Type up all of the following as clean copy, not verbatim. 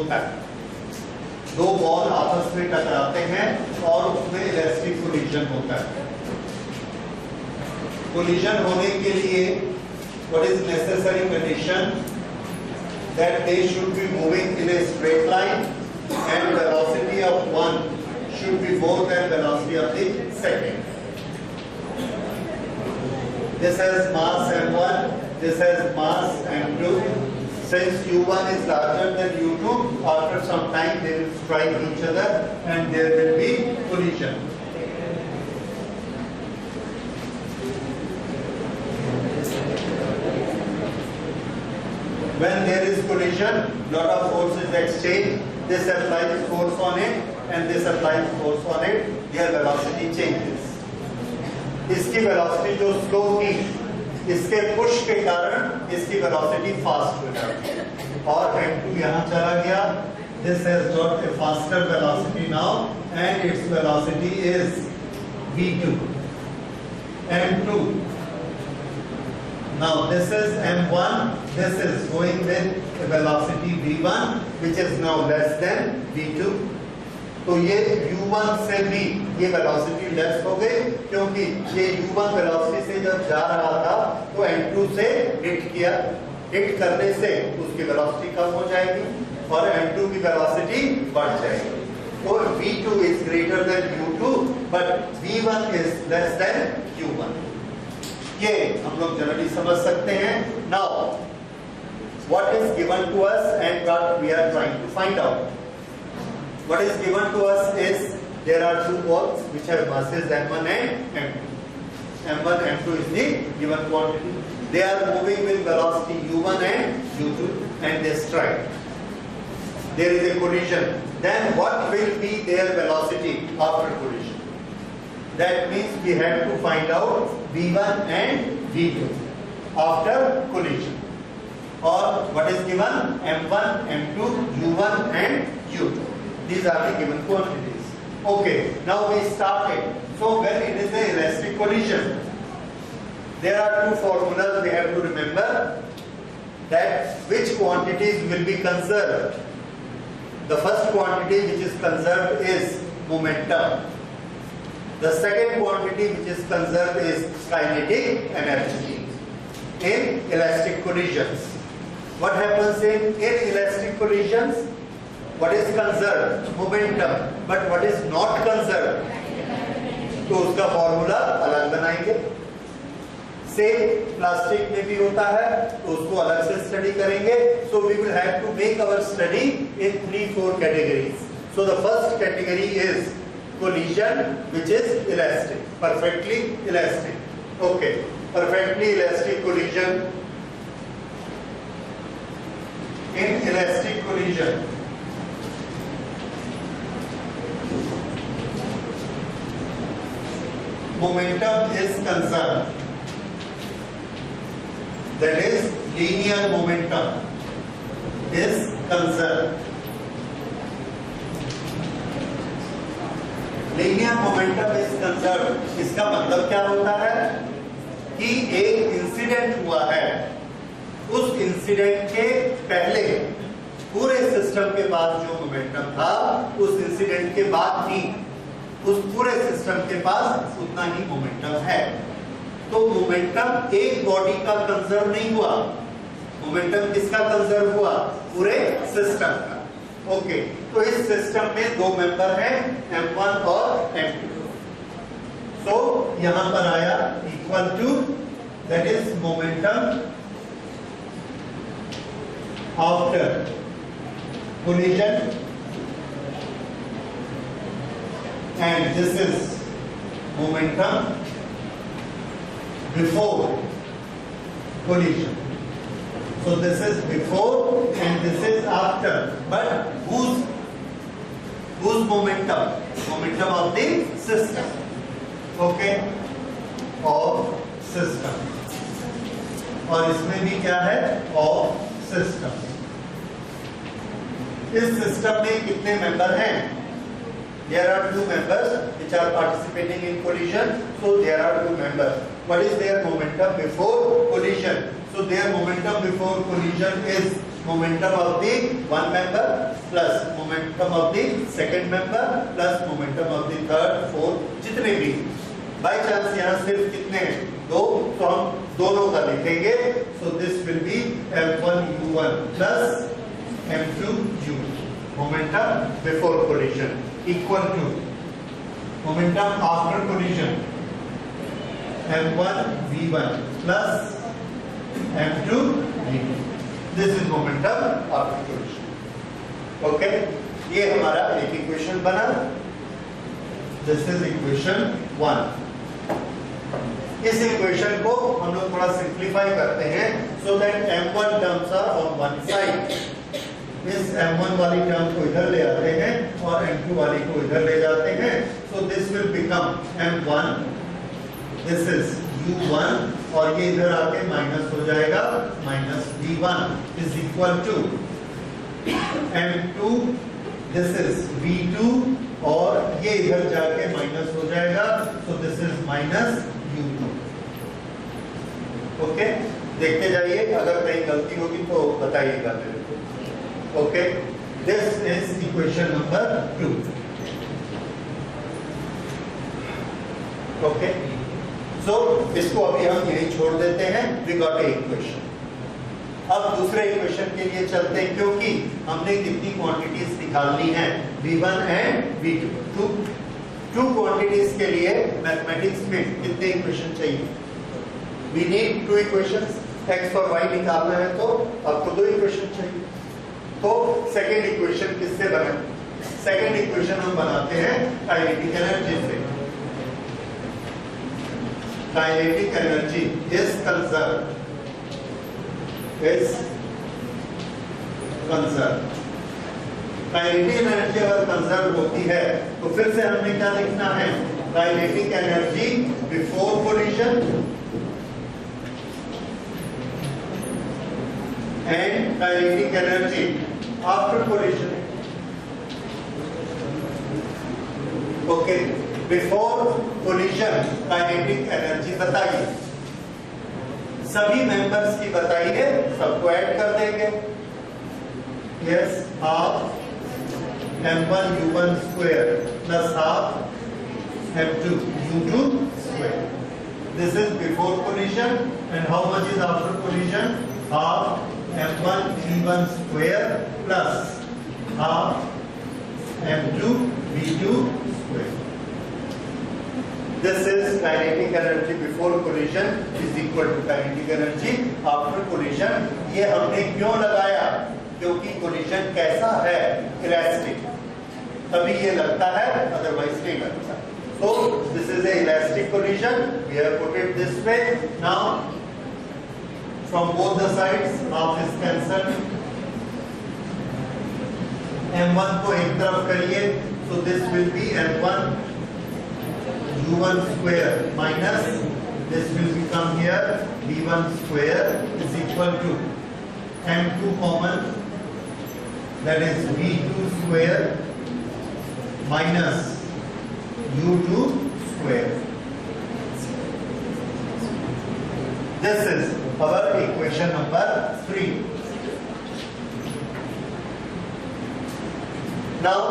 होता है, दो बॉल आपस में टकराते हैं और उसमें इलेक्ट्रिक कोलिजन होता है। कोलिजन होने के लिए what is necessary condition that they should be moving in a straight line and velocity of one should be more than velocity of the second. This has mass m1, this has mass m2. Since u1 is larger than u2, after some time they will strike each other and there will be collision. When there is collision, lot of force is exchanged. This applies force on it and this applies force on it. Their velocity changes. इसकी velocity जो slow थी, इसके push के कारण इसकी velocity fast हो जाती है और m2 यहाँ चला गया. This has got a faster velocity now and its velocity is v2. m2. Now this is m1, this is going with a velocity v1 which is now less than v2. तो ये u1 से भी ये velocity less हो गई क्योंकि ये u1 velocity से जब जा रहा था तो m2 से हिट किया, हिट करने से उसकी वेलोसिटी कम हो जाएगी और m2 की वेलोसिटी बढ़ जाएगी. तो v2 is greater than u2 but v1 is less than u1. ये हम लोग जनरली समझ सकते हैं. Now what is given to us and what we are trying to find out. What is given to us is there are two balls which have masses m1 and m2. m1 m2 is the given quantity. They are moving with velocity u1 and u2 and they strike. There is a collision. Then what will be their velocity after collision? That means we have to find out v1 and v2 after collision. Or what is given? m1, m2, u1 and u2. These are the given quantities. Okay, now we started. So when it is an elastic collision, there are two formulas we have to remember that which quantities will be conserved. The first quantity which is conserved is momentum. The second quantity which is conserved is kinetic energy. In elastic collisions, what happens in elastic collisions? What is conserved? Momentum. But what is not conserved? तो उसका formula अलग बनाएंगे. Same plastic में भी होता है तो उसको अलग से स्टडी करेंगे. So we will have to make our study in 3-4 categories. So the first category is collision, which is elastic, perfectly elastic. Okay, perfectly elastic collision. In elastic collision, momentum is conserved. That is, linear momentum is conserved. Linear momentum is conserved. इसका मतलब क्या होता है कि एक incident हुआ है, उस इंसिडेंट के पहले पूरे सिस्टम के पास जो मोमेंटम था उस इंसिडेंट के बाद भी उस पूरे सिस्टम के पास उतना ही मोमेंटम है. तो मोमेंटम एक बॉडी का कंजर्व नहीं हुआ. मोमेंटम किसका कंजर्व हुआ? पूरे सिस्टम का. ओके, तो इस सिस्टम में दो मेंबर हैं m1 और m2. सो यहां पर आया equal to, that is momentum after collision and this is momentum before collision. So this is before and this is after. But whose momentum? Momentum of the system. Okay, of system. और इसमें भी क्या है? Of system. इस system में कितने member हैं? There are two members which are participating in collision. So there are two members. What is their momentum before collision? So their momentum before collision is momentum of the one member plus momentum of the second member plus momentum of the third fourth, जितने भी by chance यहाँ सिर्फ कितने हैं, दो, तो हम दोनों का लिखेंगे. So this will be m1u1 plus m2u, momentum before collision, equal to momentum after collision m1v1 plus m2v2. This is momentum after collision. Okay, ये हमारा एक इक्वेशन बना. This is equation 1. इस इक्वेशन को हम लोग थोड़ा सिंप्लीफाई करते हैं so that m1 terms are on one side. इस m1 वाली टर्म को इधर ले आते हैं और m2 वाली को इधर ले जाते हैं. So this will become m1, this is u1 और ये इधर आके माइनस हो जाएगा, minus v1 is equal to m2, this is v2 और ये इधर जाके माइनस हो जाएगा. So this is minus u2. Okay, देखते जाइए, अगर कहीं गलती होगी तो बताइएगा मेरे को. Okay, this is equation number 2. Okay, so इसको अभी हम यही छोड़ देते हैं. We got a equation. अब दूसरे इक्वेशन के लिए चलते हैं, क्योंकि हमने कितनी क्वांटिटीज निकालनी है, v1 and v2. Two quantities के लिए मैथमेटिक्स में कितने इक्वेशन चाहिए? We need two equations. x और y निकालना है तो आपको दो इक्वेशन चाहिए. तो सेकेंड इक्वेशन किससे बने? सेकेंड इक्वेशन हम बनाते हैं काइनेटिक एनर्जी से. Kinetic energy is conserved, kinetic energy अगर कंजर्व होती है तो फिर से हमने क्या लिखना है? Kinetic energy before collision and kinetic energy after collision. Okay, before collision kinetic energy बताइए. सभी मेंबर्स की बताइए, सबको ऐड कर देंगे. Yes, half m1u1 square plus half m2u2 square. This is before collision, and how much is after collision? Half m1v1 square plus half m2v2 square. This is kinetic energy before collision is equal to kinetic energy after collision. ये हमने क्यों लगाया? क्योंकि collision कैसा है? Elastic. तभी ये लगता है, अदरवाइज नहीं लगता. So this is a elastic collision. We have put it this way. Now from both the sides half is cancelled. m1 को एक तरफ करिए, so this will be m1 u1 square minus this will become here v1 square is equal to m2 common, that is v2 square minus u2 square. This is our equation number 3. Now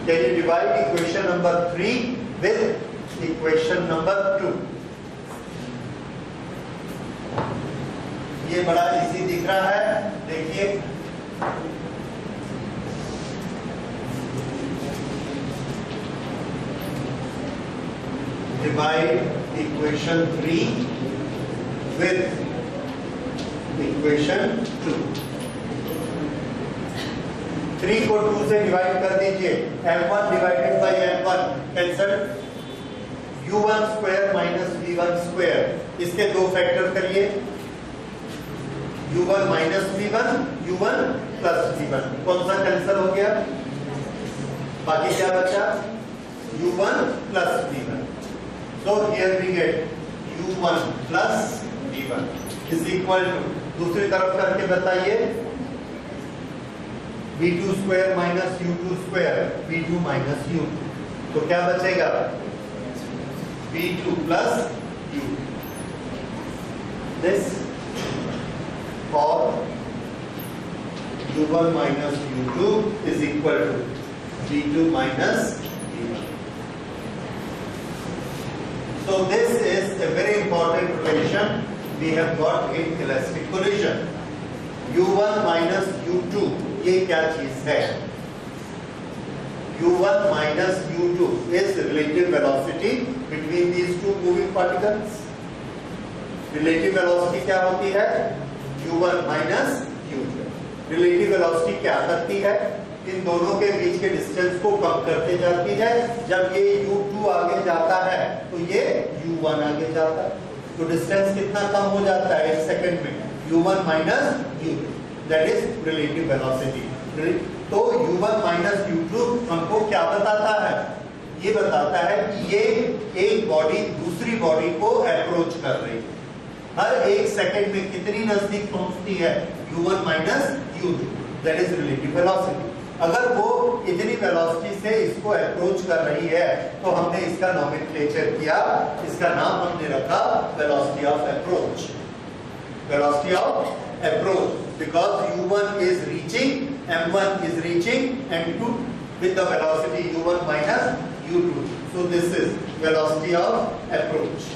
can you divide equation number 3 with equation number 2? ये बड़ा easy दिख रहा है, देखिए. Divide equation 3 with equation 2. 3 को 2 से divide कर दीजिए. m1 divided by m1 cancel. u1 square minus v1 square, इसके दो फैक्टर करिए. u1 minus v1, u1 plus v1, कौन सा कैंसिल हो गया? बाकी क्या बचा? u1 plus v1. So here we get u1 plus v1 is equal to, दूसरी तरफ करके बताइए, v2 square minus u2 square, v2 minus u2, तो क्या बचेगा? v2 plus u. This और u1 minus u2 is equal to v2 minus v1. So this is a very important relation we have got in elastic collision. u1 minus u2 ये क्या चीज है? u1 minus u2 is relative velocity between these two moving particles. Relative velocity क्या होती है? u1 minus u2. Relative velocity क्या करती है? इन दोनों के बीच के डिस्टेंस को कम करते जाती है. जब ये u2 आगे जाता है तो ये u1 आगे जाता है. तो डिस्टेंस कितना कम हो जाता है एक सेकंड में? u1 minus u2. That is relative velocity. तो u1 minus u2 हमको क्या बताता है? ये बताता है कि ये एक बॉडी दूसरी बॉडी को अप्रोच कर रही है. हर एक सेकंड में कितनी नजदीक पहुंचती है? u1 minus u2. That is relative velocity. अगर वो इतनी वेलोसिटी से इसको अप्रोच कर रही है तो हमने इसका नोमेनक्लेचर किया. इसका नाम हमने रखा velocity of approach. Velocity of approach because u1 is reaching, m1 is reaching, m2 with the velocity u1 minus u2. So this is velocity of approach.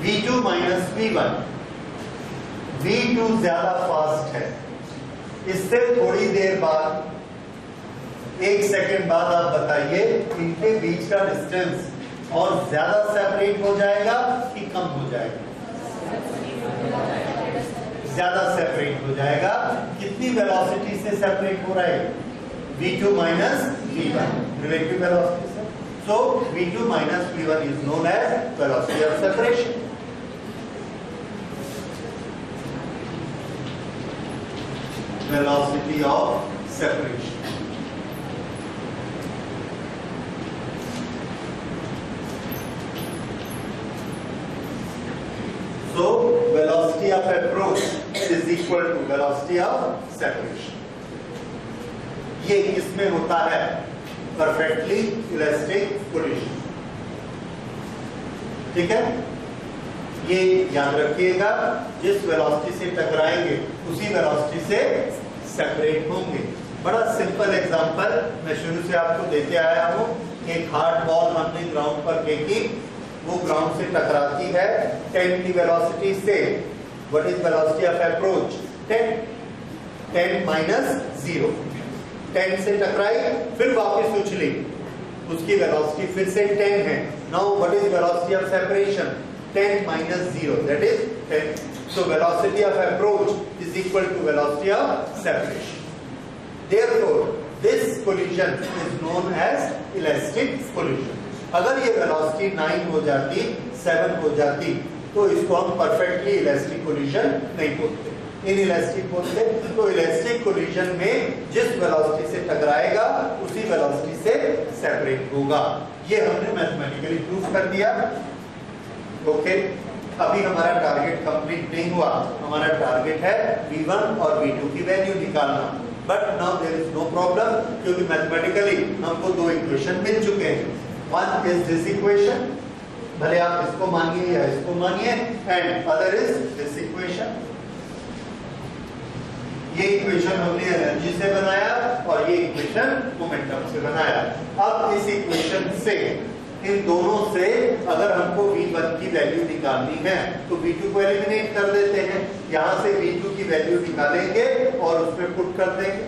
v2 minus v1. v2 ज्यादा fast है. इससे थोड़ी देर बाद, एक second बाद आप बताइए इनके बीच का डिस्टेंस और ज्यादा सेपरेट हो जाएगा कि कम हो जाएगा? ज्यादा सेपरेट हो जाएगा. कितनी वेलोसिटी से सेपरेट हो रहा है? v2 minus v1 relative velocity से. So v2 minus v1 is known as velocity of separation. Velocity of separation. So velocity of approach is equal to velocity of separation. ये किसमें होता है? Perfectly elastic collision. ठीक है? ये याद रखिएगा, जिस वेलोसिटी से टकराएंगे उसी वेलोसिटी से सेपरेट होंगे. बड़ा सिंपल एग्जांपल मैं शुरू से आपको देते आया हूँ. एक हार्ड बॉल हमने ग्राउंड पर फेंकी, वो ग्राउंड से टकराती है 10 की वेलोसिटी से. What is velocity of approach? 10 minus 0. 10 से टकराई, फिर वापस उछली, उसकी वेलोसिटी फिर से 10 है. Now what is velocity of separation? 10 minus 0, that is 10. So velocity of approach is equal to velocity of separation. Therefore, this collision is known as elastic collision. अगर ये वेलोसिटी 9 हो जाती, 7 हो जाती, तो इसको हम परफेक्टली इलास्टिक कोलिजन नहीं बोलते, इनइलास्टिक बोलते. तो इलास्टिक कोलिजन में जिस वेलोसिटी से टकराएगा उसी वेलोसिटी से सेपरेट होगा. ये हमने मैथमेटिकली प्रूफ कर दिया. ओके, अभी हमारा टारगेट कंप्लीट नहीं हुआ. हमारा टारगेट है v1 और v2 की वैल्यू निकालना. But now there is no problem, क्योंकि मैथमेटिकली हमको दो इक्वेशन मिल चुके हैं. वन इज दिस इक्वेशन, भले आप इसको मानिए या इसको मानिए, and other is this equation. ये इक्वेशन हमने एनर्जी से बनाया और ये इक्वेशन मोमेंटम से बनाया. अब इस इक्वेशन से, इन दोनों से अगर हमको v1 की वैल्यू निकालनी है तो v2 को एलिमिनेट कर देते हैं. यहां से v2 की वैल्यू निकालेंगे और उसमें पुट कर देंगे.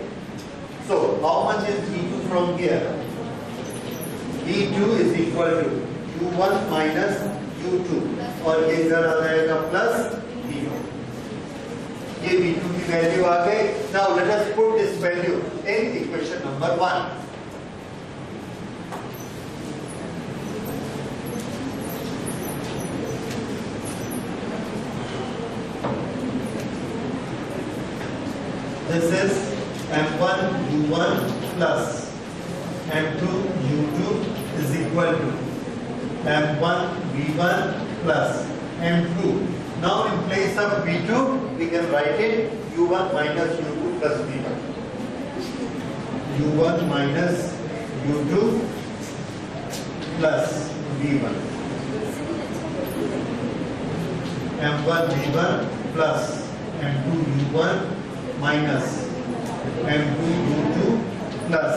So how much is v2 from here? v2 is equal to u1 minus u2 और ये इधर आ जाएगा प्लस v1. ये v2 की वैल्यू आ गई. Now let us put this value in equation number 1. This is m1 u1 plus m2 u2 is equal to m1 v1 plus m2. Now in place of v2 we can write it u1 minus u2 plus v1. u1 minus u2 plus v1. M1 V1 plus M2 U1 minus M2 U2 plus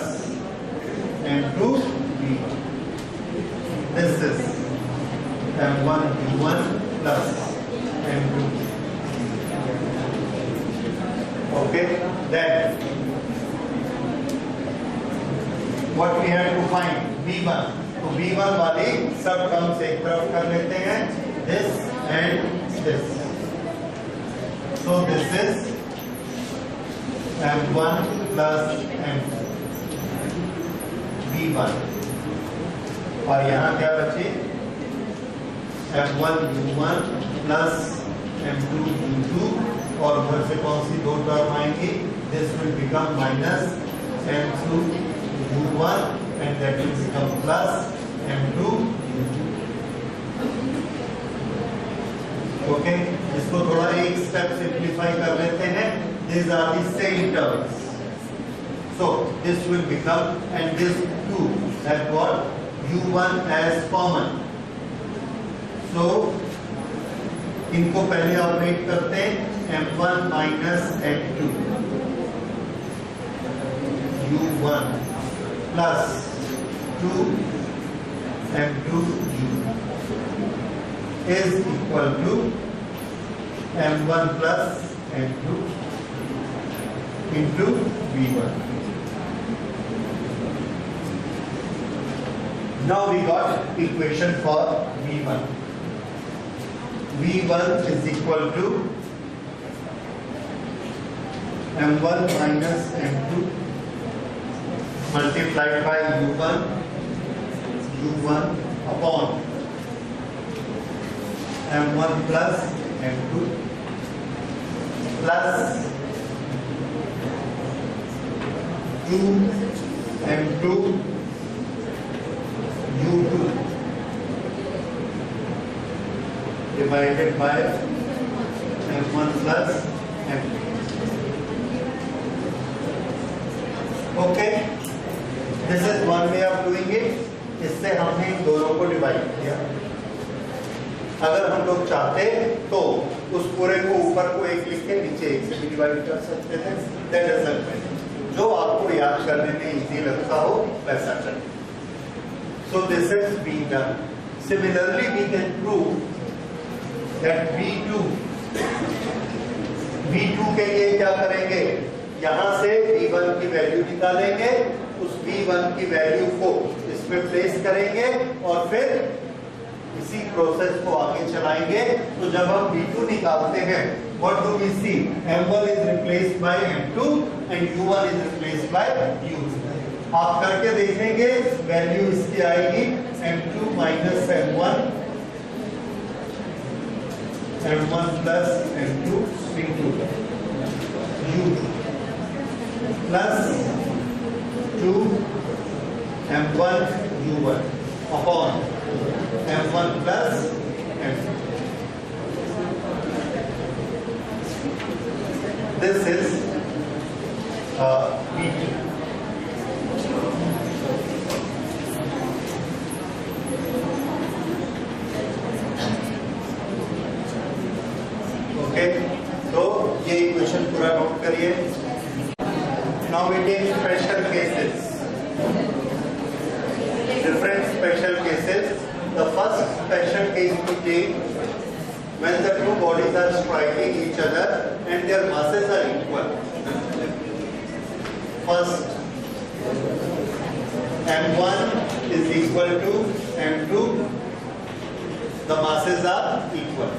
M2 V1. This is M1 U1 plus M2. Okay, then what we have to find V1. तो V1 वाली सब terms एक तरफ कर लेते हैं, this and this. So this is M1 plus M2 V1 और यहाँ क्या बचे M1 U1 plus M2 U2 और उधर से कौन सी दो टर्म आएंगी, this will become minus M2 U1 and that will become plus M2 U2. Okay, इसको थोड़ा एक स्टेप सिंप्लीफाई कर लेते हैं. These are the same terms. So this will become, and this two have got U1 as common. So इनको पहले operate करते हैं. M1 minus M2 U1 plus 2 M2 U2 is equal to M1 plus M2 into V1. Now we got equation for V1. V1 is equal to M1 minus M2 multiplied by U1 upon M1 plus M2 plus 2 M2 U2 divided by M1 plus M2. Okay, this is one way of doing it. इससे हमने इन दोनों को divide किया. अगर हम लोग चाहते तो उस पूरे को ऊपर को एक लिख के नीचे एक से भी डिवाइड कर सकते थे. That doesn't matter. जो आपको याद करने में इजी लगता हो वैसा करें. So this is being done. Similarly, we can prove that V2 के लिए क्या करेंगे, यहाँ से V1 की वैल्यू निकालेंगे, उस V1 की वैल्यू को इसमें प्लेस करेंगे और फिर इसी प्रोसेस को आगे चलाएंगे. तो जब हम V2 निकालते हैं, what do we see? M1 is replaced by M2 and U1 is replaced by U2. आप करके देखेंगे, वैल्यू इसकी आएगी M2 minus M1 plus M2 into U2 plus 2 M1 U1 upon M1 plus M2. This is V2. Okay, so ये equation पूरा note करिए. Now we take special cases. Different special cases. The first special case we take when the two bodies are striking each other and their masses are equal. First, M1 is equal to M2. The masses are equal.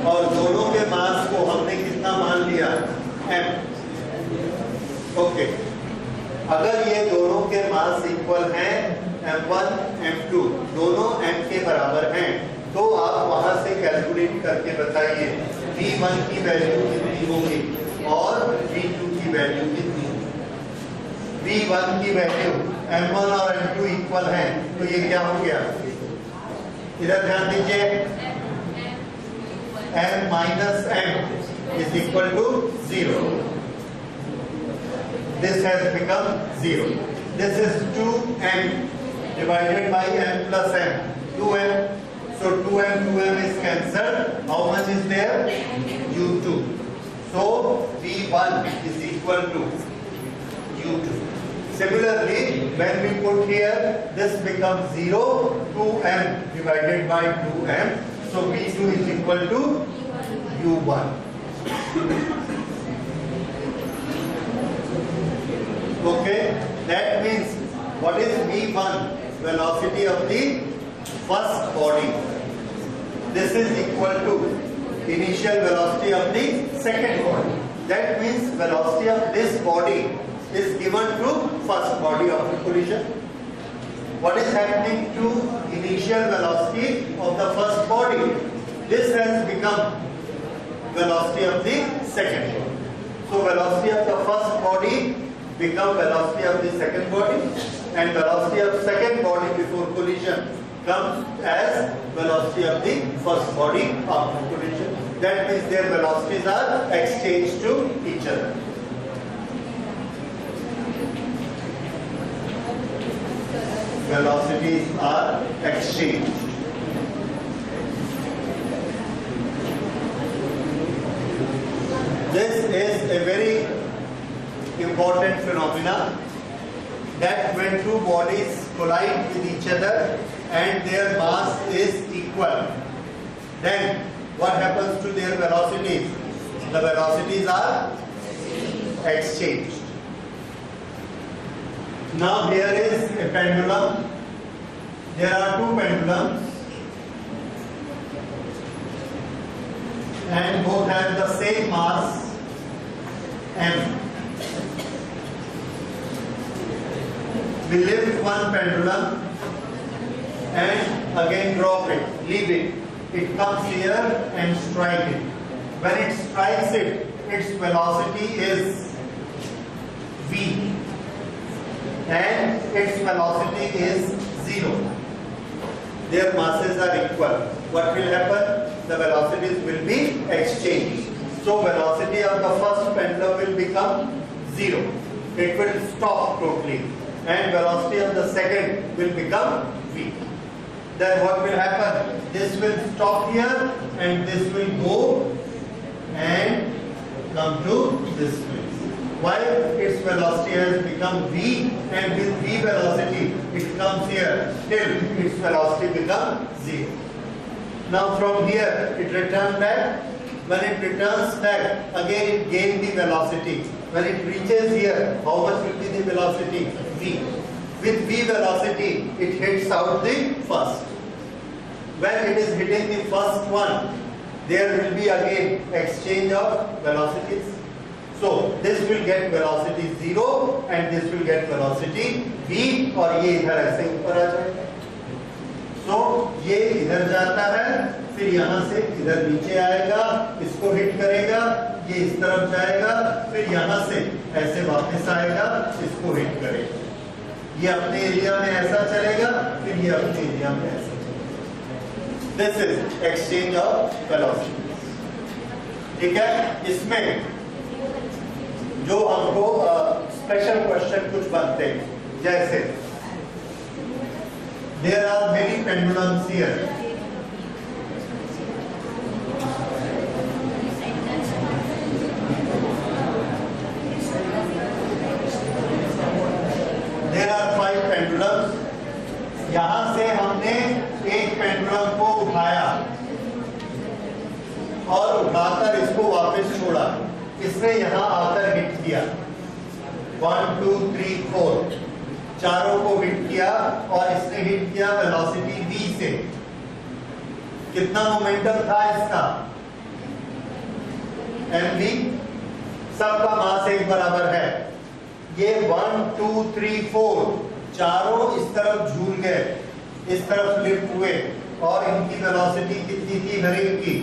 और दोनों के मास को हमने कितना मान लिया, m. Okay, अगर ये दोनों के मास इक्वल हैं, m1 m2 दोनों m के बराबर हैं, तो आप वहां से कैलकुलेट करके बताइए v1 की वैल्यू कितनी होगी और v2 की वैल्यू कितनी होगी. v1 की वैल्यू m1 और m2 इक्वल हैं, तो ये क्या हो गया, इधर ध्यान दीजिए, m minus m is equal to 0. This has become 0. This is 2m divided by m plus m. 2m. So 2m is cancelled. How much is there? u2. So v1 is equal to u2. Similarly, when we put here, this becomes 0. 2m divided by 2m. So v2 is equal to u1. Okay, that means what is v1? Velocity of the first body. This is equal to initial velocity of the second body. That means velocity of this body is given to first body of the collision. What is happening to initial velocity of the first body? This has become velocity of the second body. So velocity of the first body become velocity of the second body, and velocity of second body before collision comes as velocity of the first body after collision. That means their velocities are exchanged to each other. Velocities are exchanged. This is a very important phenomena, that when two bodies collide with each other and their mass is equal, then what happens to their velocities? The velocities are exchanged. Now here is a pendulum. There are two pendulums and both have the same mass m. We lift one pendulum and again drop it, leave it. It comes here and strike it. When it strikes it, its velocity is v and its velocity is 0. Their masses are equal. What will happen? The velocities will be exchanged. So velocity of the first pendulum will become 0. It will stop totally. And velocity of the second will become v. Then what will happen? This will stop here and this will go and come to this place. Why? Its velocity has become v, and with v velocity it comes here till its velocity becomes 0. Now from here it returns back. When it returns back, again it gains the velocity. When it reaches here, how much will be the velocity? V. With v velocity, it hits out the first. When it is hitting the first one, there will be again exchange of velocities. So this will get velocity 0 and this will get velocity v, और ये इधर ऐसे ऊपर आ जाएगा. So ये इधर जाता है, फिर यहाँ से इधर नीचे आएगा, इसको हिट करेगा, ये इस तरफ जाएगा, फिर यहाँ से ऐसे वापस आएगा, इसको हिट करेगा. ये अपने एरिया में ऐसा चलेगा, फिर ये अपने एरिया में ऐसा चलेगा. This is exchange of velocity. ठीक है? इसमें जो हमको स्पेशल क्वेश्चन कुछ बनते हैं, जैसे there are many pendulums here. There are 5 pendulums. यहां से हमने एक पेंडुलम को उठाया और उठाकर इसको वापस छोड़ा. इसने यहां आकर हिट किया. 1 2 3 4 चारों को हिट किया और इसने हिट किया वेलोसिटी v से. कितना मोमेंटम था इसका? mv. सबका मास एक बराबर है. ये 1 2 3 4 चारों इस तरफ झूल गए, इस तरफ लिफ्ट हुए और इनकी वेलोसिटी कितनी थी हर एक की?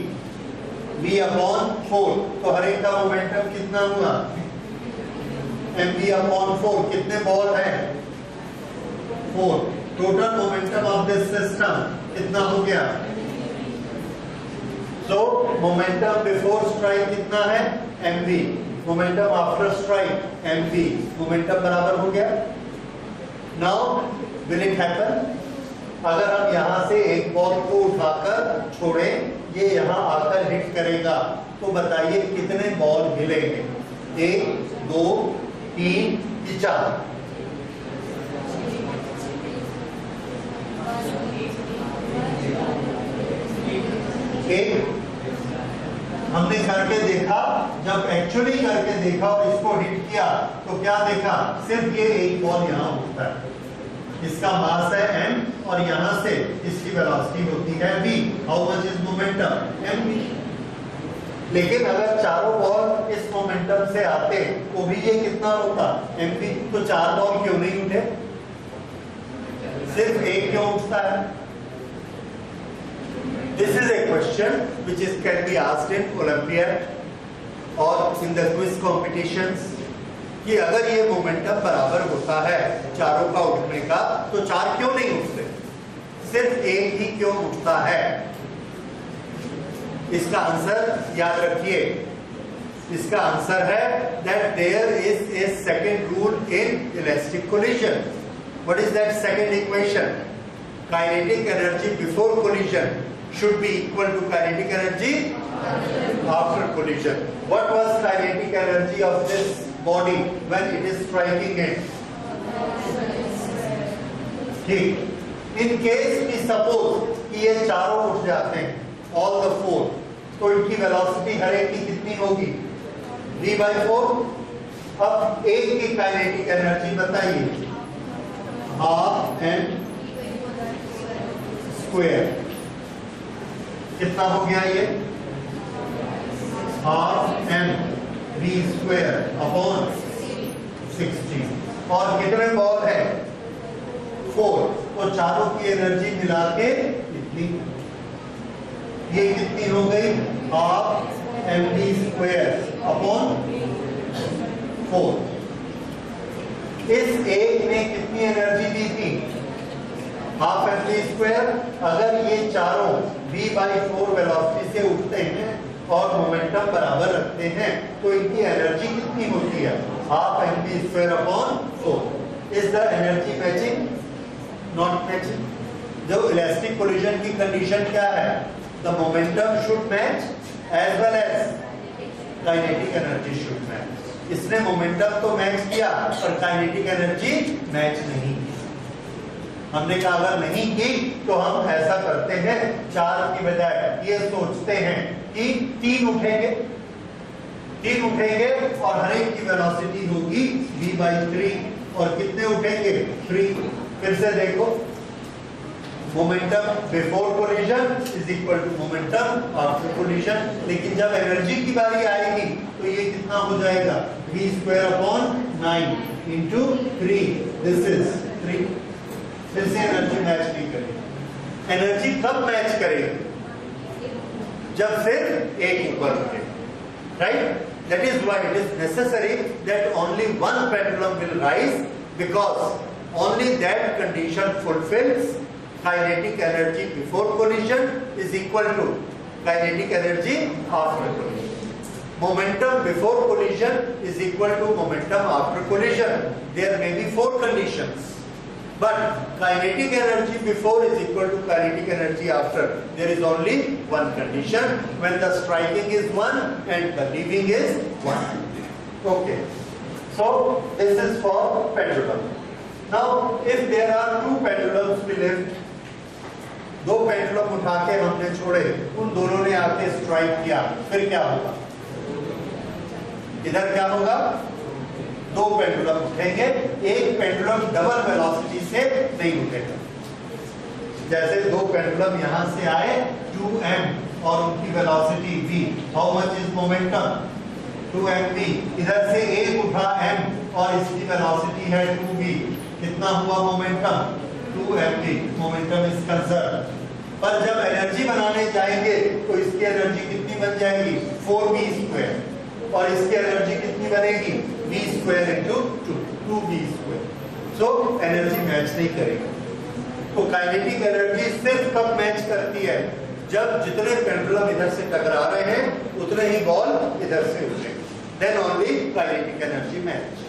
v/4. तो हर एक का मोमेंटम कितना हुआ? mv/4. कितने बॉल हैं? 4. Total momentum of this system कितना हो गया? सो मोमेंटम बिफोर स्ट्राइक कितना है mv, momentum after strike mv, momentum बराबर हो गया। नाउ विल इट हैपन, अगर हम यहां से एक बॉल को उठाकर छोड़ें, ये यहां आकर हिट करेगा, तो बताइए कितने बॉल हिलेंगे? 1 2 3 4। एक हमने करके देखा, जब एक्चुअली करके देखा और इसको हिट किया तो क्या देखा? सिर्फ ये एक बॉल यहां उठता है, इसका मास है m और यहां से इसकी वेलोसिटी होती है v। How much is momentum? mv। लेकिन अगर चारों बॉल इस मोमेंटम से आते तो भी ये कितना होता? mv। तो 4 बॉल क्यों नहीं उठे? सिर्फ एक क्यों उठता है? This is a question which can be asked in Olympiad or in the quiz competitions, कि अगर ये मोमेंटम बराबर होता है चारों का उठने का, तो 4 क्यों नहीं उठते? सिर्फ एक ही क्यों उठता है? इसका आंसर याद रखिए, इसका आंसर है that there is a second rule in elastic collision. What is that second equation? Kinetic energy before collision should be equal to kinetic energy after collision. What was kinetic energy of this body when it is striking it? ठीक, in case we suppose कि ये चारों उठ जाते हैं, all the 4, तो इनकी velocity हर एक की कितनी होगी? v/4। अब एक की काइनेटिक एनर्जी बताइए, हाफ m स्क्वायर। कितना हो गया ये? Half m v square upon 16। और कितने बॉल है? 4। तो चारों की एनर्जी मिला के इतनी, ये कितनी हो गई? Half mv square upon 4। इस एक ने कितनी एनर्जी दी थी? Half mv square. अगर ये चारों v/4 वेलोसिटी से उठते हैं और मोमेंटम बराबर रखते हैं, तो इनकी एनर्जी कितनी होती है? Half mv square upon 4। Is the energy matching? Not matching. जो इलास्टिक कोलिजन की कंडीशन क्या है? The momentum should match as well as kinetic energy should match. इसने मोमेंटम तो मैच किया पर काइनेटिक एनर्जी मैच नहीं की। हमने कहा अगर नहीं की तो हम ऐसा करते हैं, 4 की बजाय ये सोचते हैं कि 3 उठेंगे, 3 उठेंगे और हर एक की वेलोसिटी होगी v/3। और कितने उठेंगे? 3। फिर से देखो, momentum before collision is equal to momentum after collision. लेकिन जब एनर्जी की बारी आएगी तो ये कितना हो जाएगा? v square upon 9 into 3। This is 3। फिर से एनर्जी मैच नहीं करेगी। एनर्जी कब मैच करेगी? जब सिर्फ एक ऊपर उठे, right? That is why it is necessary that only one pendulum will rise, because only that condition fulfils kinetic energy before collision is equal to kinetic energy after collision. Momentum before collision is equal to momentum after collision. There may be 4 conditions, but kinetic energy before is equal to kinetic energy after. There is only one condition, when the striking is 1 and the leaving is 1. Okay, so this is for pendulum. Now if there are 2 pendulums we left, 2 pendulum उठा के हमने छोड़े, उन दोनों ने आके strike किया, फिर क्या होगा? इधर क्या होगा? 2 पेंडुलम उठेंगे, एक पेंडुलम डबल वेलोसिटी से नहीं उठेगा। जैसे 2 पेंडुलम यहां से आए 2m और उनकी velocity v। How much is momentum? 2mv। इधर से एक उठा m और इसकी वेलोसिटी है 2v। कितना हुआ momentum? 2mv। Momentum is conserve. पर जब एनर्जी बनाने जाएंगे तो इसकी एनर्जी कितनी बन जाएगी? 4v square. और इसकी एनर्जी कितनी बनेगी? v square into 2v square. So energy match नहीं करेगी। तो काइनेटिक एनर्जी सिर्फ कब मैच करती है? जब जितने पेंडुलम इधर से टकरा रहे हैं उतने ही बॉल इधर से उठेंगे, then only kinetic energy match.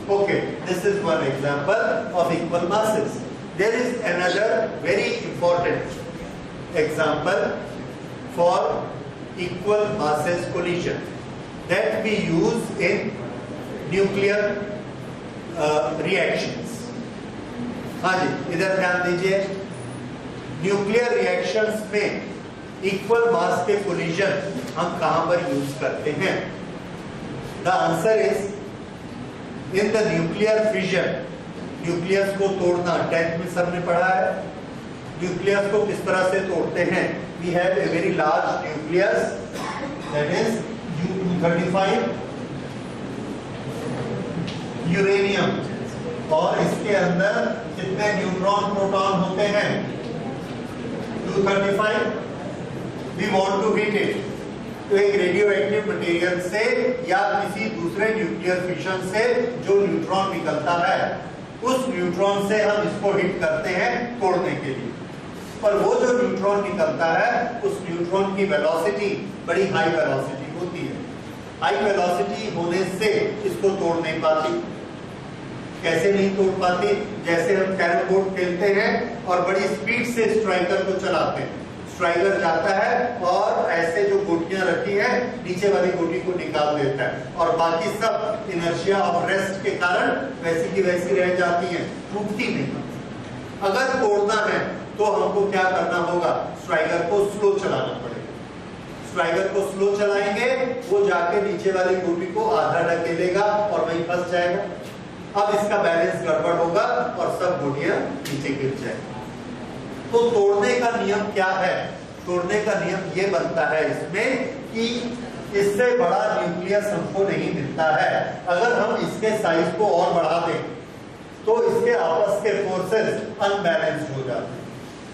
Okay, this is one example of equal masses. There is another very important example for equal masses collision that we use in nuclear reactions. हाँ जी, इधर ध्यान दीजिए। न्यूक्लियर रिएक्शंस में equal मास के collision हम कहां पर use करते हैं? The answer is in the nuclear fission. Nucleus को तोड़ना 10th में सबने पढ़ा है। न्यूक्लियस को किस तरह से तोड़ते हैं? We have a very large nucleus that is U-235 uranium, और इसके अंदर कितने न्यूट्रॉन प्रोटॉन होते हैं? 235। We want to heat it, तो एक रेडियो एक्टिव मटेरियल से या किसी दूसरे न्यूक्लियर फिशन से जो न्यूट्रॉन निकलता है, उस न्यूट्रॉन से हम इसको हिट करते हैं तोड़ने के लिए। पर वो जो न्यूट्रॉन निकलता है, उस न्यूट्रॉन की वेलोसिटी बड़ी हाई वेलोसिटी होती है। हाई वेलोसिटी होने से इसको तोड़ नहीं पाती। कैसे नहीं तोड़ पाती? जैसे हम कैरम बोर्ड खेलते हैं और बड़ी स्पीड से स्ट्राइकर को चलाते हैं। स्ट्राइकर जाता है और ऐसे जो गोटियां रखी है नीचे वाली गोटी को निकाल देता है, और बाकी सब इनर्शिया ऑफ रेस्ट के कारण वैसी की वैसी रह जाती है, टूटती नहीं। अगर तोड़ना है तो हमको क्या करना होगा? स्ट्राइकर को स्लो चलाना पड़ेगा। स्ट्राइकर को स्लो चलाएंगे, वो जाके नीचे वाली गोटी को आधा ढकेलेगा और वहीं फंस जाएगा। अब इसका बैलेंस गड़बड़ होगा और सब गोटियां नीचे गिर जाएंगी। तो तोड़ने का नियम क्या है? तोड़ने का नियम ये बनता है इसमें कि इससे बड़ा न्यूक्लियस हमको नहीं मिलता है। अगर हम इसके साइज को और बढ़ा दें तो इसके आपस के फोर्सेस अनबैलेंस्ड हो जाते हैं,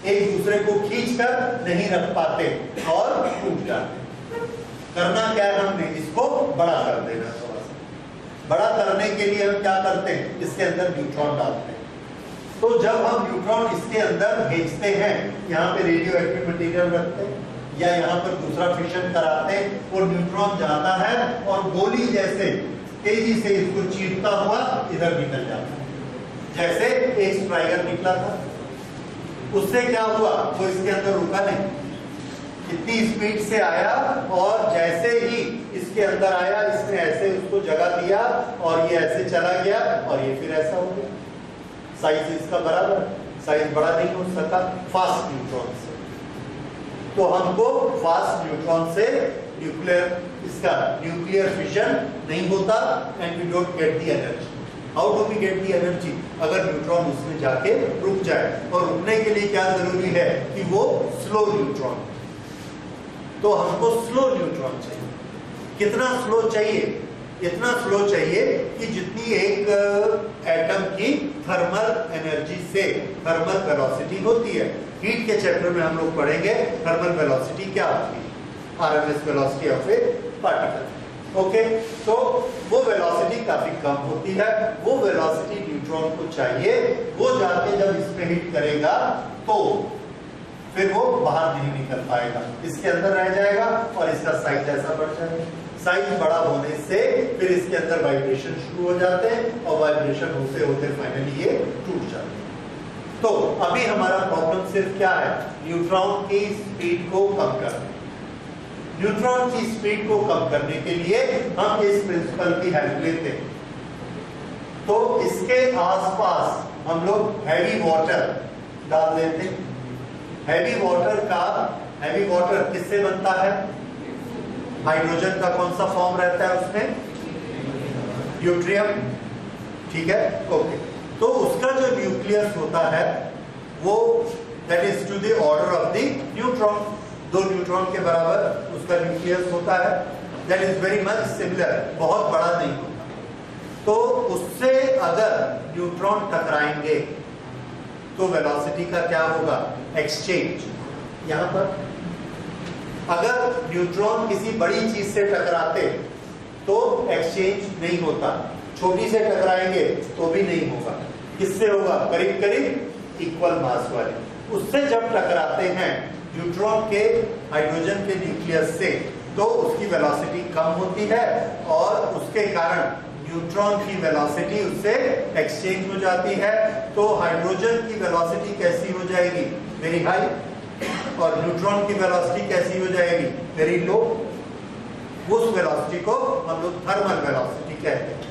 एक दूसरे को खींचकर नहीं रख पाते और टूट जाते। करना क्या है? हमने इसको बड़ा कर देना। थोड़ा सा बड़ा करने के लिए हम क्या करते हैं? इसके अंदर न्यूट्रॉन डालते हैं। तो जब हम न्यूट्रॉन इसके अंदर भेजते हैं, यहाँ पे रेडियो एक्टिव मटेरियल रखते हैं या यहाँ पर दूसरा फिशन कराते हैं, और न्यूट्रॉन जाता है और गोली जैसे तेजी से इसको चीरता हुआ इधर निकल जाता है। जैसे एक स्ट्राइकर निकला था, उससे क्या हुआ? वो इसके अंदर रुका नहीं, इतनी स्पीड से आया और जैसे ही इसके अंदर आया, इसने ऐसे उसको जगह दिया और ये ऐसे चला गया और ये फिर ऐसा हो गया। साइज इसका बराबर, साइज बड़ा नहीं हो सका फास्ट न्यूट्रॉन से। तो हमको फास्ट न्यूट्रॉन से न्यूक्लियर फिशन नहीं होता and we don't get the energy. How do we get the energy? अगर न्यूट्रॉन उसमें जाके रुक जाए, और रुकने के लिए क्या जरूरी है? कि वो स्लो न्यूट्रॉन। तो हमको स्लो न्यूट्रॉन चाहिए। कितना स्लो चाहिए? इतना स्लो चाहिए कि जितनी एक एटम की थर्मल एनर्जी से थर्मल वेलोसिटी होती है। हीट के चैप्टर में हम लोग पढ़ेंगे थर्मल वेलोसिटी क्या होती है, RMS velocity of A particle. Okay, तो वो वेलोसिटी काफी कम होती है। वो वेलोसिटी न्यूट्रॉन को चाहिए। वो जाके जब इसमें हिट करेगा तो फिर वो बाहर नहीं निकल पाएगा, इसके अंदर रह जाएगा और इसका साइज ऐसा बढ़ जाएगा। साइज बड़ा होने से फिर इसके अंदर वाइब्रेशन शुरू हो जाते हैं और वाइब्रेशन होते होते फाइनली ये टूट जाते हैं। तो अभी हमारा प्रॉब्लम सिर्फ क्या है? न्यूट्रॉन की स्पीड को कम करना। न्यूट्रॉन की स्पीड को कम करने के लिए हम इस प्रिंसिपल की हेल्प लेते हैं। तो इसके आसपास हम लोग हैवी वाटर डाल देते हैं। हैवी वाटर किससे बनता है? हाइड्रोजन का कौन सा फॉर्म रहता है उसमें? ड्यूट्रियम। ठीक है, ओके। तो उसका जो न्यूक्लियस होता है वो that is to the order of the neutron. 2 neutron के बराबर उसका न्यूक्लियस होता है। That is very much similar, बहुत बड़ा नहीं होता। तो उससे अगर न्यूट्रॉन टकराएंगे तो वेलोसिटी का क्या होगा? एक्सचेंज। यहां पर अगर न्यूट्रॉन किसी बड़ी चीज से टकराते तो एक्सचेंज नहीं होता, छोटी से टकराएंगे तो भी नहीं होगा। किससे होगा? करीब करीब इक्वल मास वाले। उससे जब टकराते हैं न्यूट्रॉन के हाइड्रोजन के न्यूक्लियस से, तो उसकी वेलोसिटी कम होती है और उसके कारण न्यूट्रॉन की वेलोसिटी उससे एक्सचेंज हो जाती है। तो हाइड्रोजन की वेलोसिटी कैसी हो जाएगी? वेरी हाई, और न्यूट्रॉन की वेलोसिटी कैसी हो जाएगी? Very low. उस वेलोसिटी को हम लोग थर्मल वेलोसिटी कहते हैं,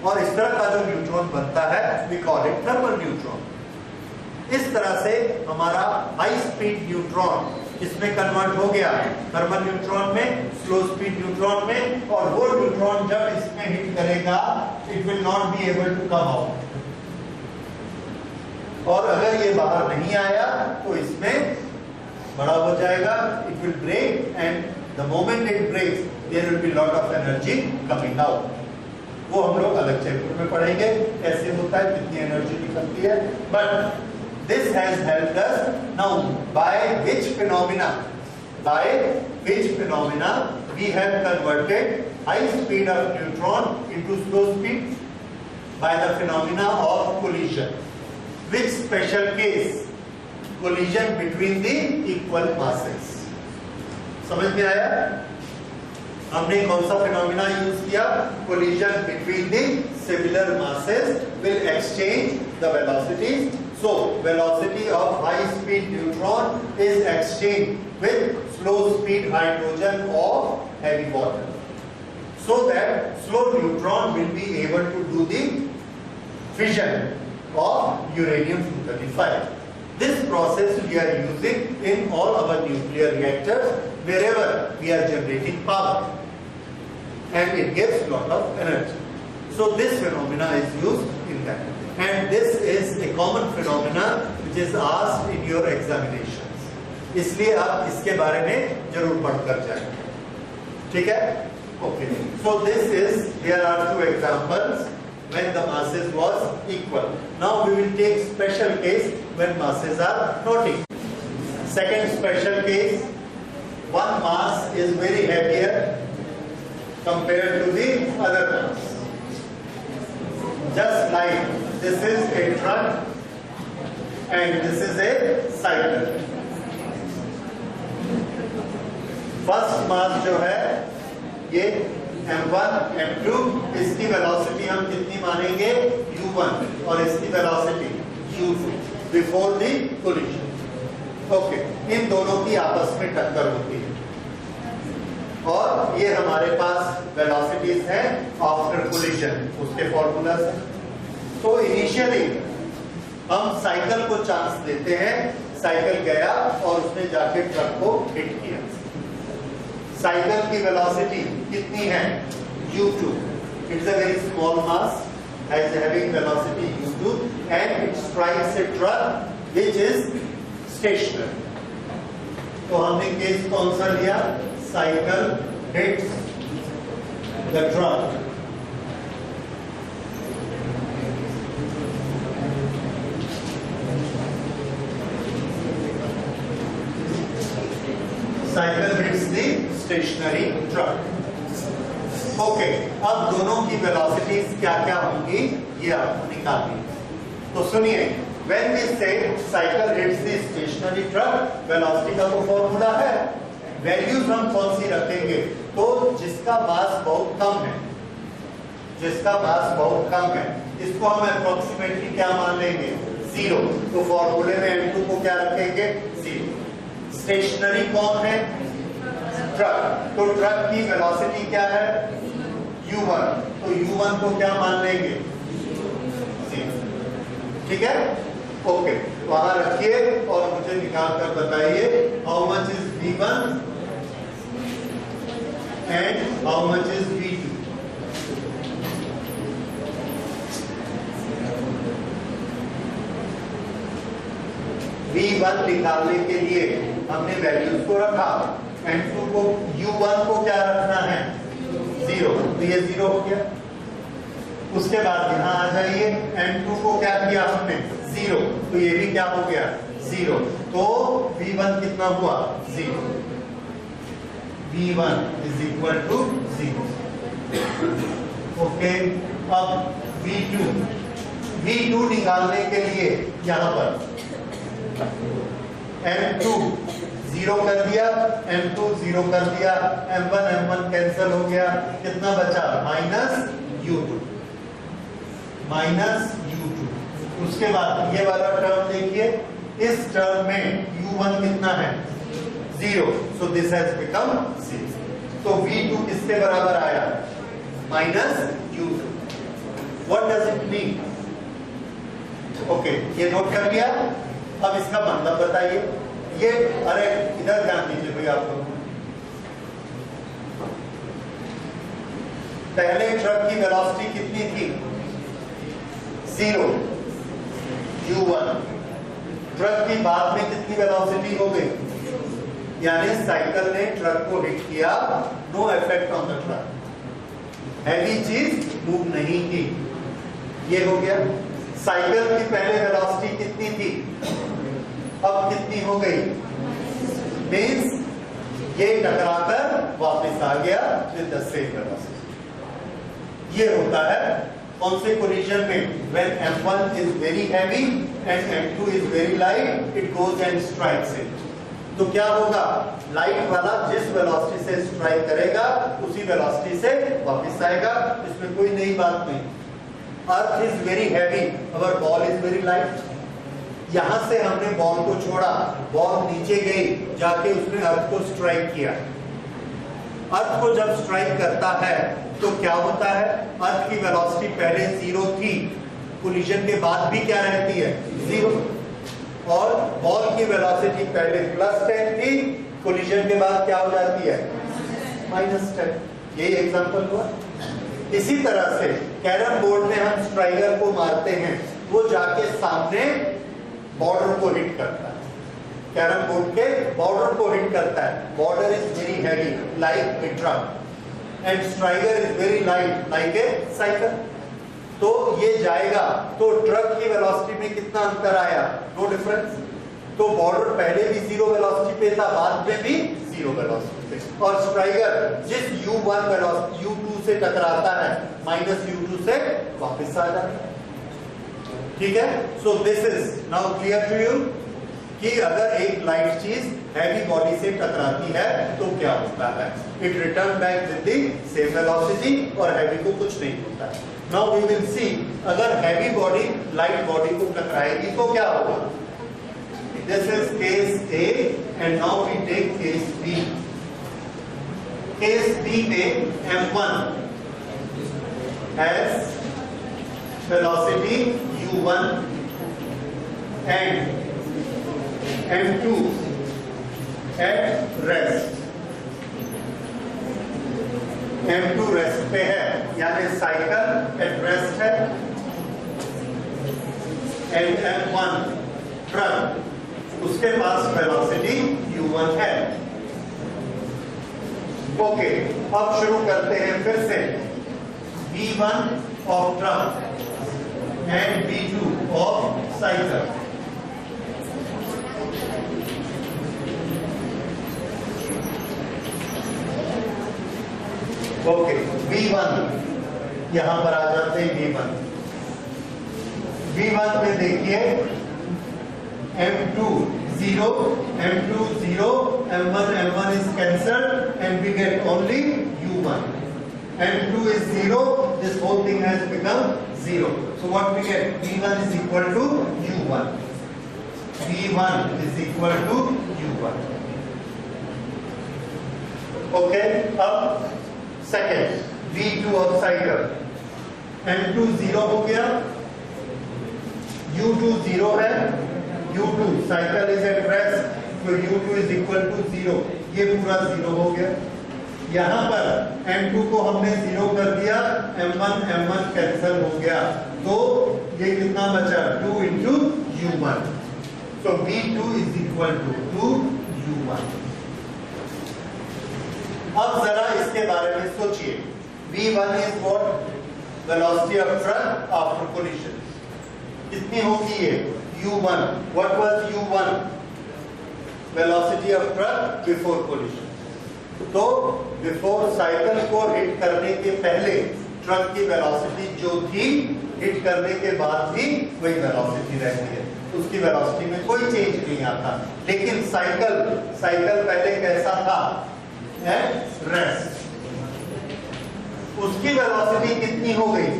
और इस तरह का जो न्यूट्रॉन बनता है we call it thermal neutron. इस तरह से हमारा हाई स्पीड न्यूट्रॉन इसमें कन्वर्ट हो गया थर्मल न्यूट्रॉन में, स्लो स्पीड न्यूट्रॉन में, और वो न्यूट्रॉन जब इसमें हिट करेगा it will not be able to come out, और अगर ये बाहर नहीं आया तो इसमें बड़ा हो जाएगा, it will break, and the moment it breaks there will be lot of energy coming out. वो हम लोग अलग चैप्टर में पढ़ेंगे कैसे होता है, कितनी एनर्जी निकलती है। But this has helped us now by which phenomena we have converted high speed of neutron into slow speed? By the phenomena of collision. Which special case? Collision between the equal masses. समझ में आया? हमने कौन सा phenomena use किया? Collision between the similar masses will exchange the velocities. So velocity of high speed neutron is exchanged with slow speed hydrogen of heavy water, so that slow neutron will be able to do the fission of uranium-235. This process we are using in all our nuclear reactors wherever we are generating power, and it gives lot of energy. So this phenomena is used in that, and this is a common phenomena which is asked in your examinations. इसलिए आप इसके बारे में जरूर पढ़कर जाएंगे, ठीक है? Okay. So this is, here are two examples when the masses was equal. Now we will take special case when masses are not equal. Second special case, one mass is very heavier compared to the other mass. Just like this is a truck and this is a cycle. First mass जो है ये m1, m2, इसकी velocity हम कितनी मानेंगे? u1, और इसकी velocity u2 before the collision. Okay, इन दोनों की आपस में टक्कर होती है, और ये हमारे पास वेलोसिटीज हैं आफ्टर कोलिजन, उसके फॉर्मूला से। तो इनिशियली हम साइकिल को चांस देते हैं, साइकिल गया और उसने जाके ट्रक को हिट किया। साइकिल की वेलोसिटी कितनी है? u2. It's a very small mass, has having velocity u2, and it strikes a truck which is stationary. तो हमने केस कौन सा लिया? Cycle hits the truck. Cycle hits the stationary truck. Okay, अब दोनों की वेलोसिटीज क्या क्या होंगी ये आपको निकालनी। तो सुनिए, when we say cycle hits the stationary truck, velocity का तो फॉर्मूला है, वैल्यूज हम कौन सी रखेंगे? तो जिसका मास बहुत कम है, जिसका मास बहुत कम है, इसको हम अप्रोक्सीमेटली क्या मान लेंगे? 0। तो फॉर्मूले में m2 को क्या रखेंगे? 0। स्टेशनरी कौन है? ट्रक। तो ट्रक की वेलोसिटी क्या है? u1। तो u1 को क्या मान लेंगे? 0। ठीक है? ओके, वहां रखिए और मुझे निकाल कर बताइए how much is v1 and how much is v2। v1 निकालने के लिए हमने वैल्यूज को रखा, m2 को, u1 को क्या रखना है? 0। तो ये 0 हो गया। उसके बाद यहां आ जाइए, m2 को क्या किया हमने? 0। तो ये भी क्या हो गया? 0। तो v1 कितना हुआ? 0। v1 is equal to 0। Okay, अब v2 निकालने के लिए यहां पर m2 जीरो कर दिया, m2 जीरो कर दिया, m1 कैंसिल हो गया, कितना बचा -u2, उसके बाद ये वाला टर्म देखिए, इस टर्म में u1 कितना है 0, सो दिस हैज बिकम 6, तो v2 किसके बराबर आया -u2। What does it mean? Okay, ये नोट कर लिया। अब इसका मतलब बताइए। ये अरे इधर ध्यान दीजिए भैया, आप लोग पहले ट्रक की वेलोसिटी कितनी थी 0 u1, ट्रक की बाद में कितनी वेलोसिटी हो गई, यानी साइकिल ने ट्रक को हिट किया, no effect on the truck, heavy चीज मूव नहीं की, ये हो गया। साइकिल की पहले वेलोसिटी कितनी थी, अब कितनी हो गई, मींस ये टकराकर वापस आ गया विद द सेम वेलोसिटी। ये होता है कौन से कोलिजन में, when m1 is very heavy and m2 is very light, it goes and strikes it। तो क्या होगा, लाइट वाला जिस वेलोसिटी से स्ट्राइक करेगा उसी वेलोसिटी से वापस आएगा, इसमें कोई नई बात नहीं। Earth is very heavy, our ball is very light, यहां से हमने बॉल को छोड़ा, बॉल नीचे गई, जाके उसने अर्थ को स्ट्राइक किया। अर्थ को जब स्ट्राइक करता है तो क्या होता है, अर्थ की वेलोसिटी पहले 0 थी, कोलिजन के बाद भी क्या रहती है 0, और बॉल की वेलोसिटी पहले +10 थी, कोलिजन के बाद क्या हो जाती है -10। यही एग्जांपल हुआ। इसी तरह से कैरम बोर्ड में हम स्ट्राइकर को मारते हैं, वो जाके सामने बॉर्डर को हिट करता है, कैरम बोर्ड के बॉर्डर को हिट करता है। Border is very heavy like a truck and striker is very light like a cycle. तो ये जाएगा, तो ट्रक की वेलोसिटी में कितना अंतर आया, नो डिफरेंस। तो बॉर्डर पहले भी 0 वेलोसिटी पे था, बाद में भी 0 वेलोसिटी पे, और स्ट्राइकर जिस u1 वेलोसिटी u2 से टकराता है -u2 से वापस आ जाता है। ठीक है, so this is now clear to you कि अगर एक लाइट चीज हैवी बॉडी से टकराती है तो क्या होता है, it return back with the same velocity और हैवी को कुछ नहीं होता है। नाउ वी विल सी, अगर हैवी बॉडी लाइट बॉडी को टकराएगी तो क्या होगा। This is case A and now we take case B. Case B में m1 has velocity u1 and m2 at rest. m2 rest पे है, यानी साइकिल एट रेस्ट है, एंड m1 ट्रक, उसके पास वेलोसिटी u1 है। ओके, अब शुरू करते हैं फिर से, v1 of truck and v2 of cycle. Okay, v1 यहां पर आ जाते हैं। v1 में देखिए m2 0, m1 is cancelled and we get only u1. m2 is 0, this whole thing has become 0. So what we get, v1 is equal to u1. v1 is equal to u1. Okay, अब second v2 of cycle, m2 0 हो गया, u2 0 है, u2 cycle is at rest, तो u2 is equal to 0, ये पूरा 0 हो गया। यहां पर m2 को हमने 0 कर दिया, m1 कैंसिल हो गया, तो ये कितना बचा 2 into u1, so v2 is equal to u1। अब जरा इसके बारे में सोचिए, v1 is what, velocity of truck after collision, कितनी होगी ये u1, what was u1, velocity of truck before collision। तो बिफोर साइकिल को हिट करने के पहले ट्रक की वेलोसिटी जो थी हिट करने के बाद भी वही वेलोसिटी रहती है, उसकी वेलोसिटी में कोई चेंज नहीं आता। लेकिन साइकिल पहले कैसा था? At rest. उसकी वेलोसिटी कितनी हो गई?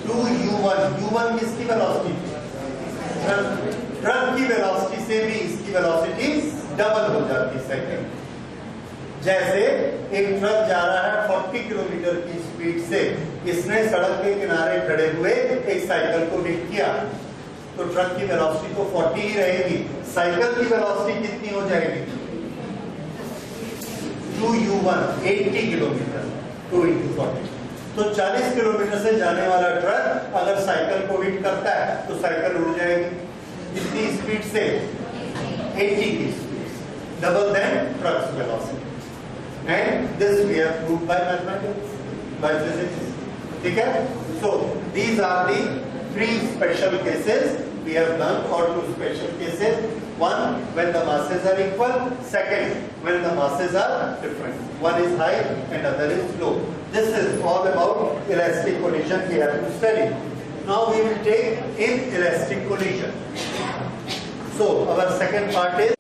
2u1। u1 किसकी वेलोसिटी थी? ट्रक की वेलोसिटी से भी इसकी वेलोसिटी डबल हो जाती साइकिल। जैसे एक ट्रक जा रहा है 40 किलोमीटर की स्पीड से, इसने सड़क के किनारे खड़े हुए एक साइकिल को हिट किया, तो ट्रक की वेलोसिटी तो 40 ही रहेगी, साइकिल की वेलोसिटी कितनी हो जाएगी? 2u1, 80 kilometre, 2 × 40। तो 40 किलोमीटर से जाने वाला ट्रक अगर साइकिल को हिट करता है तो साइकिल उड़ जाएगी कितनी स्पीड से? 80 की speed, double than truck's velocity. And this we have proved by mathematics, by physics. ठीक है? So these are the 3 special cases we have done, or 2 special cases. One, when the masses are equal. Second, when the masses are different. One is high and other is low. This is all about elastic collision we have to study. Now we will take inelastic collision. So our second part is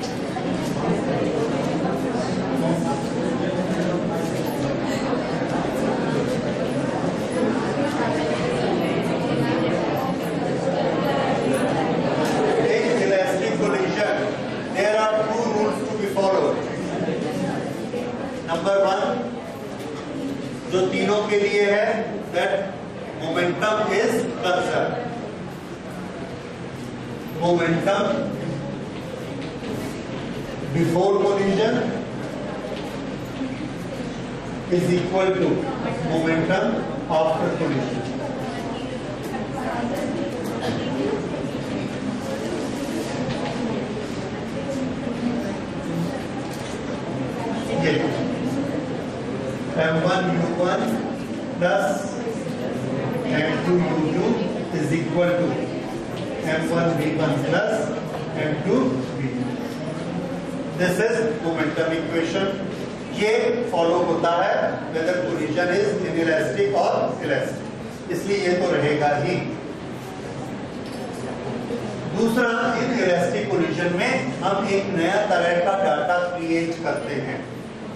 जो तीनों के लिए है, that momentum is conserved. Momentum before collision is equal to momentum after collision. M1 U1 plus M2 U2 is equal to M1 V1 plus M2 V2. This is momentum equation. ये follow होता है whether collision is inelastic or elastic, इसलिए ये तो रहेगा ही। दूसरा, inelastic collision में हम एक नया तरह का डाटा क्रिएट करते हैं।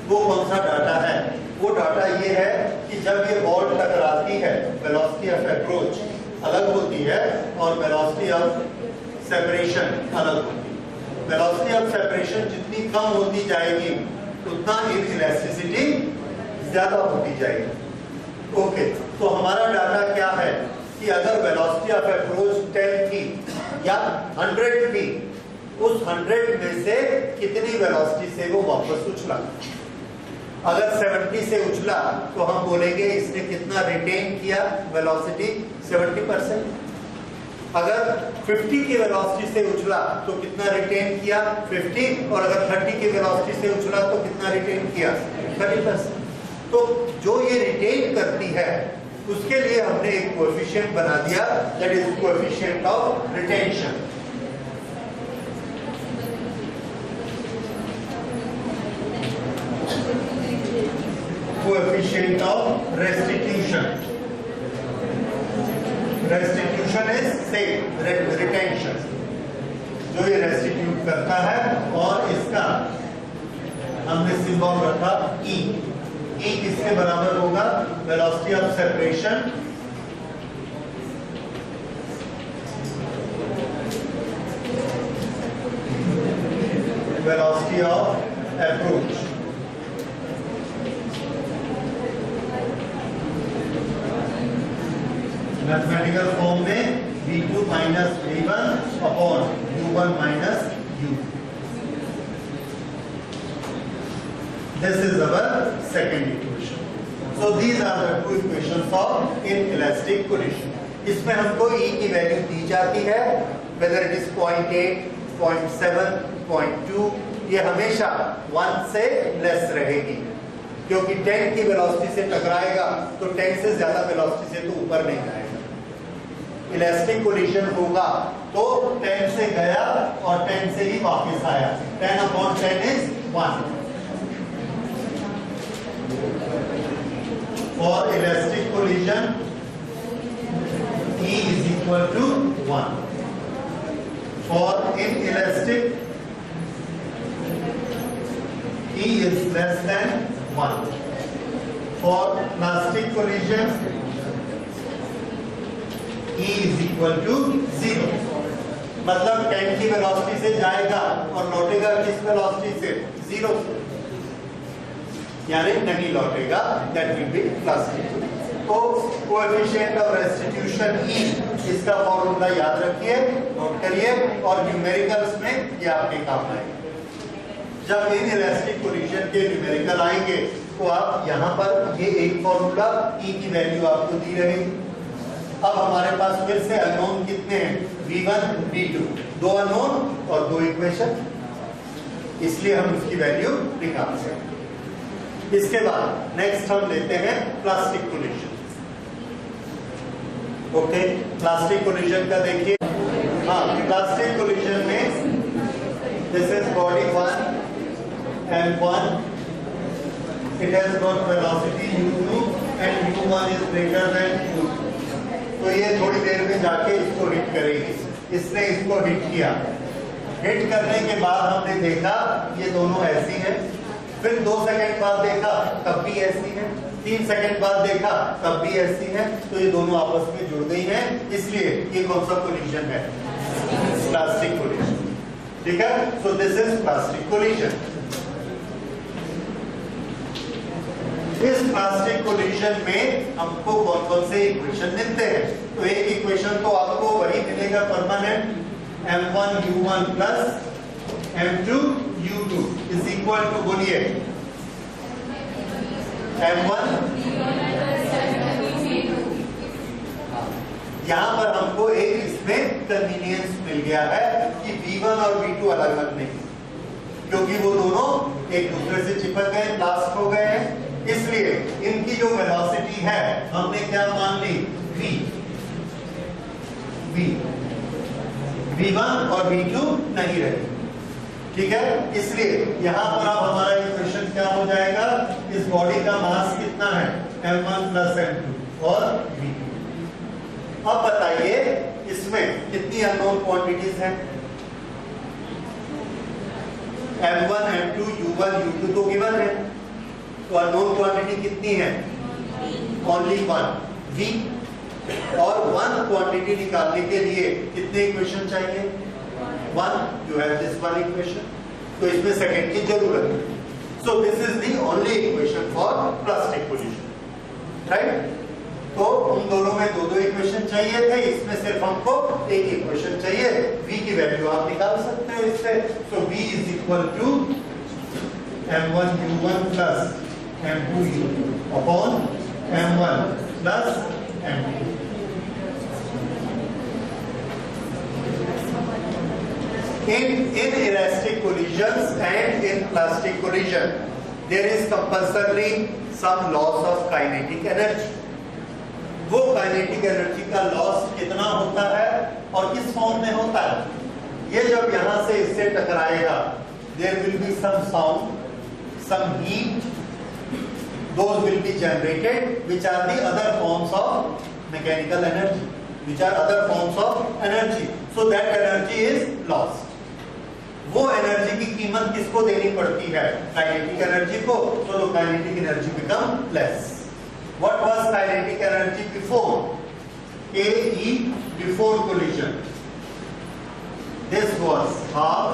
वो कौन सा डाटा है? वो डाटा ये है कि जब ये बॉल टकराती है, वेलोसिटी ऑफ अप्रोच अलग होती है और वेलोसिटी ऑफ सेपरेशन अलग होती है। वेलोसिटी ऑफ सेपरेशन जितनी कम होती जाएगी उतना इनइलास्टिसिटी ज्यादा होती जाएगी। ओके, तो हमारा डाटा क्या है कि अगर वेलोसिटी ऑफ अप्रोच 10 थी या 100 थी, उस 100 में से कितनी वेलोसिटी से वो वापस उछला। अगर 70 से उछला तो हम बोलेंगे इसने कितना रिटेन किया वेलोसिटी, 70%। अगर 50 की वेलोसिटी से उछला तो कितना रिटेन किया, 50। और अगर 30 की वेलोसिटी से उछला तो कितना रिटेन किया, 30%। तो जो ये रिटेन करती है उसके लिए हमने एक कोएफिशिएंट बना दिया, that is coefficient of retention. Coefficient of restitution. Restitution is same retention, जो ये restitute करता है, और इसका हमने सिंबल रखा E। E किसके बराबर होगा? Velocity of separation velocity of approach. Mathematical form में V2 minus V1 upon U1 minus U। This is our second equation. So these are the two equations of inelastic collision. इसमें हमको E की value दी जाती है, whether it is 0.8, 0.7, 0.2, ये हमेशा 1 से less रहेगी, क्योंकि 10 की वेलोसिटी से टकराएगा तो 10 से ज्यादा वेलोसिटी से तो ऊपर नहीं जाएगा। इलास्टिक कोलिजन होगा तो 10 से गया और 10 से ही वापस आया, 10/10 is 1। For elastic collision, E is equal to 1. For inelastic, E is less than 1. For plastic collision, E is equal to 0. मतलब कैन की वेलोसिटी से जाएगा और लौटेगा किस वेलोसिटी से? 0 से, यानी नहीं लौटेगा, दैट विल बी प्लास्टिक। तो कोएफिशिएंट ऑफ रेस्टिट्यूशन E, इसका फॉर्मूला याद रखिए, नोट करिए, और न्यूमेरिकल्स में ये आपके काम आएगा। जब इनइलास्टिक कोलिजन के न्यूमेरिकल आएंगे तो आप यहाँ पर ये एक फॉर्मूला E की वैल्यू आपको दी रहेगी। अब हमारे पास फिर से अननोन कितने हैं? V1, V2, 2 अननोन और 2 इक्वेशन, इसलिए हम उसकी वैल्यू निकाल सकते हैं। इसके बाद नेक्स्ट हम लेते हैं plastic collision. Okay, plastic collision का देखिए। हाँ, प्लास्टिक कोलिजन में this is body 1 M1, it has got velocity u2 and u1 is greater than u2। तो ये थोड़ी देर में जाके इसको हिट करेगी। इसने इसको हिट किया, हिट करने के बाद हमने देखा ये दोनों ऐसी हैं, फिर 2 सेकंड बाद देखा तब भी ऐसी हैं, 3 सेकंड बाद देखा तब भी ऐसी हैं, तो ये दोनों आपस में जुड़ गई हैं, इसलिए ये कौन सा कोलिजन है? Plastic collision. ठीक है, so this is plastic collision. इस प्लास्टिक कोलिजन में हमको कौन कौन से इक्वेशन मिलते हैं? तो एक इक्वेशन तो आपको वही मिलेगा permanent, M1 U1 plus M2 U2 is equal to, बोलिए, M1। यहाँ पर हमको एक इसमें कन्वीनियंस मिल गया है कि V1 और V2 अलग अलग नहीं, क्योंकि वो दोनों एक दूसरे से चिपक गए, ब्लास्ट हो गए हैं, इसलिए इनकी जो वेलोसिटी है हमने क्या मान ली? V1 और V2 नहीं रही। ठीक है, इसलिए यहां पर अब हमारा इक्वेशन क्या हो जाएगा? इस बॉडी का मास कितना है? M1 प्लस M2 और V2। अब बताइए इसमें कितनी अननोन क्वांटिटीज हैं? M1, M2, U1, U2 तो गिवन है, तो अननोन क्वांटिटी कितनी है? Only 1, V। और 1 क्वांटिटी निकालने के लिए कितने इक्वेशन चाहिए? 1, यू हैव दिस 1 इक्वेशन, तो इसमें सेकंड की जरूरत है। So this is the only equation for plastic collision, right? तो उन दोनों में 2-2 इक्वेशन चाहिए थे, इसमें सिर्फ हमको एक इक्वेशन चाहिए। V की वैल्यू आप निकाल सकते हो इससे। So V is equal to M1 U1 plus M2 U2 upon M1 plus M2। In inelastic collisions and in plastic collision, there is compulsorily some loss of kinetic energy। वो kinetic energy का loss कितना होता है और किस form में होता है? ये जब यहां से इससे टकराएगा, there will be some sound, some heat, those will be generated, which are the other forms of mechanical energy, which are other forms of energy, so that energy is lost। वो energy की कीमत किसको देनी पड़ती है? Kinetic energy को, so the kinetic energy become less। What was kinetic energy before? KE before collision, this was half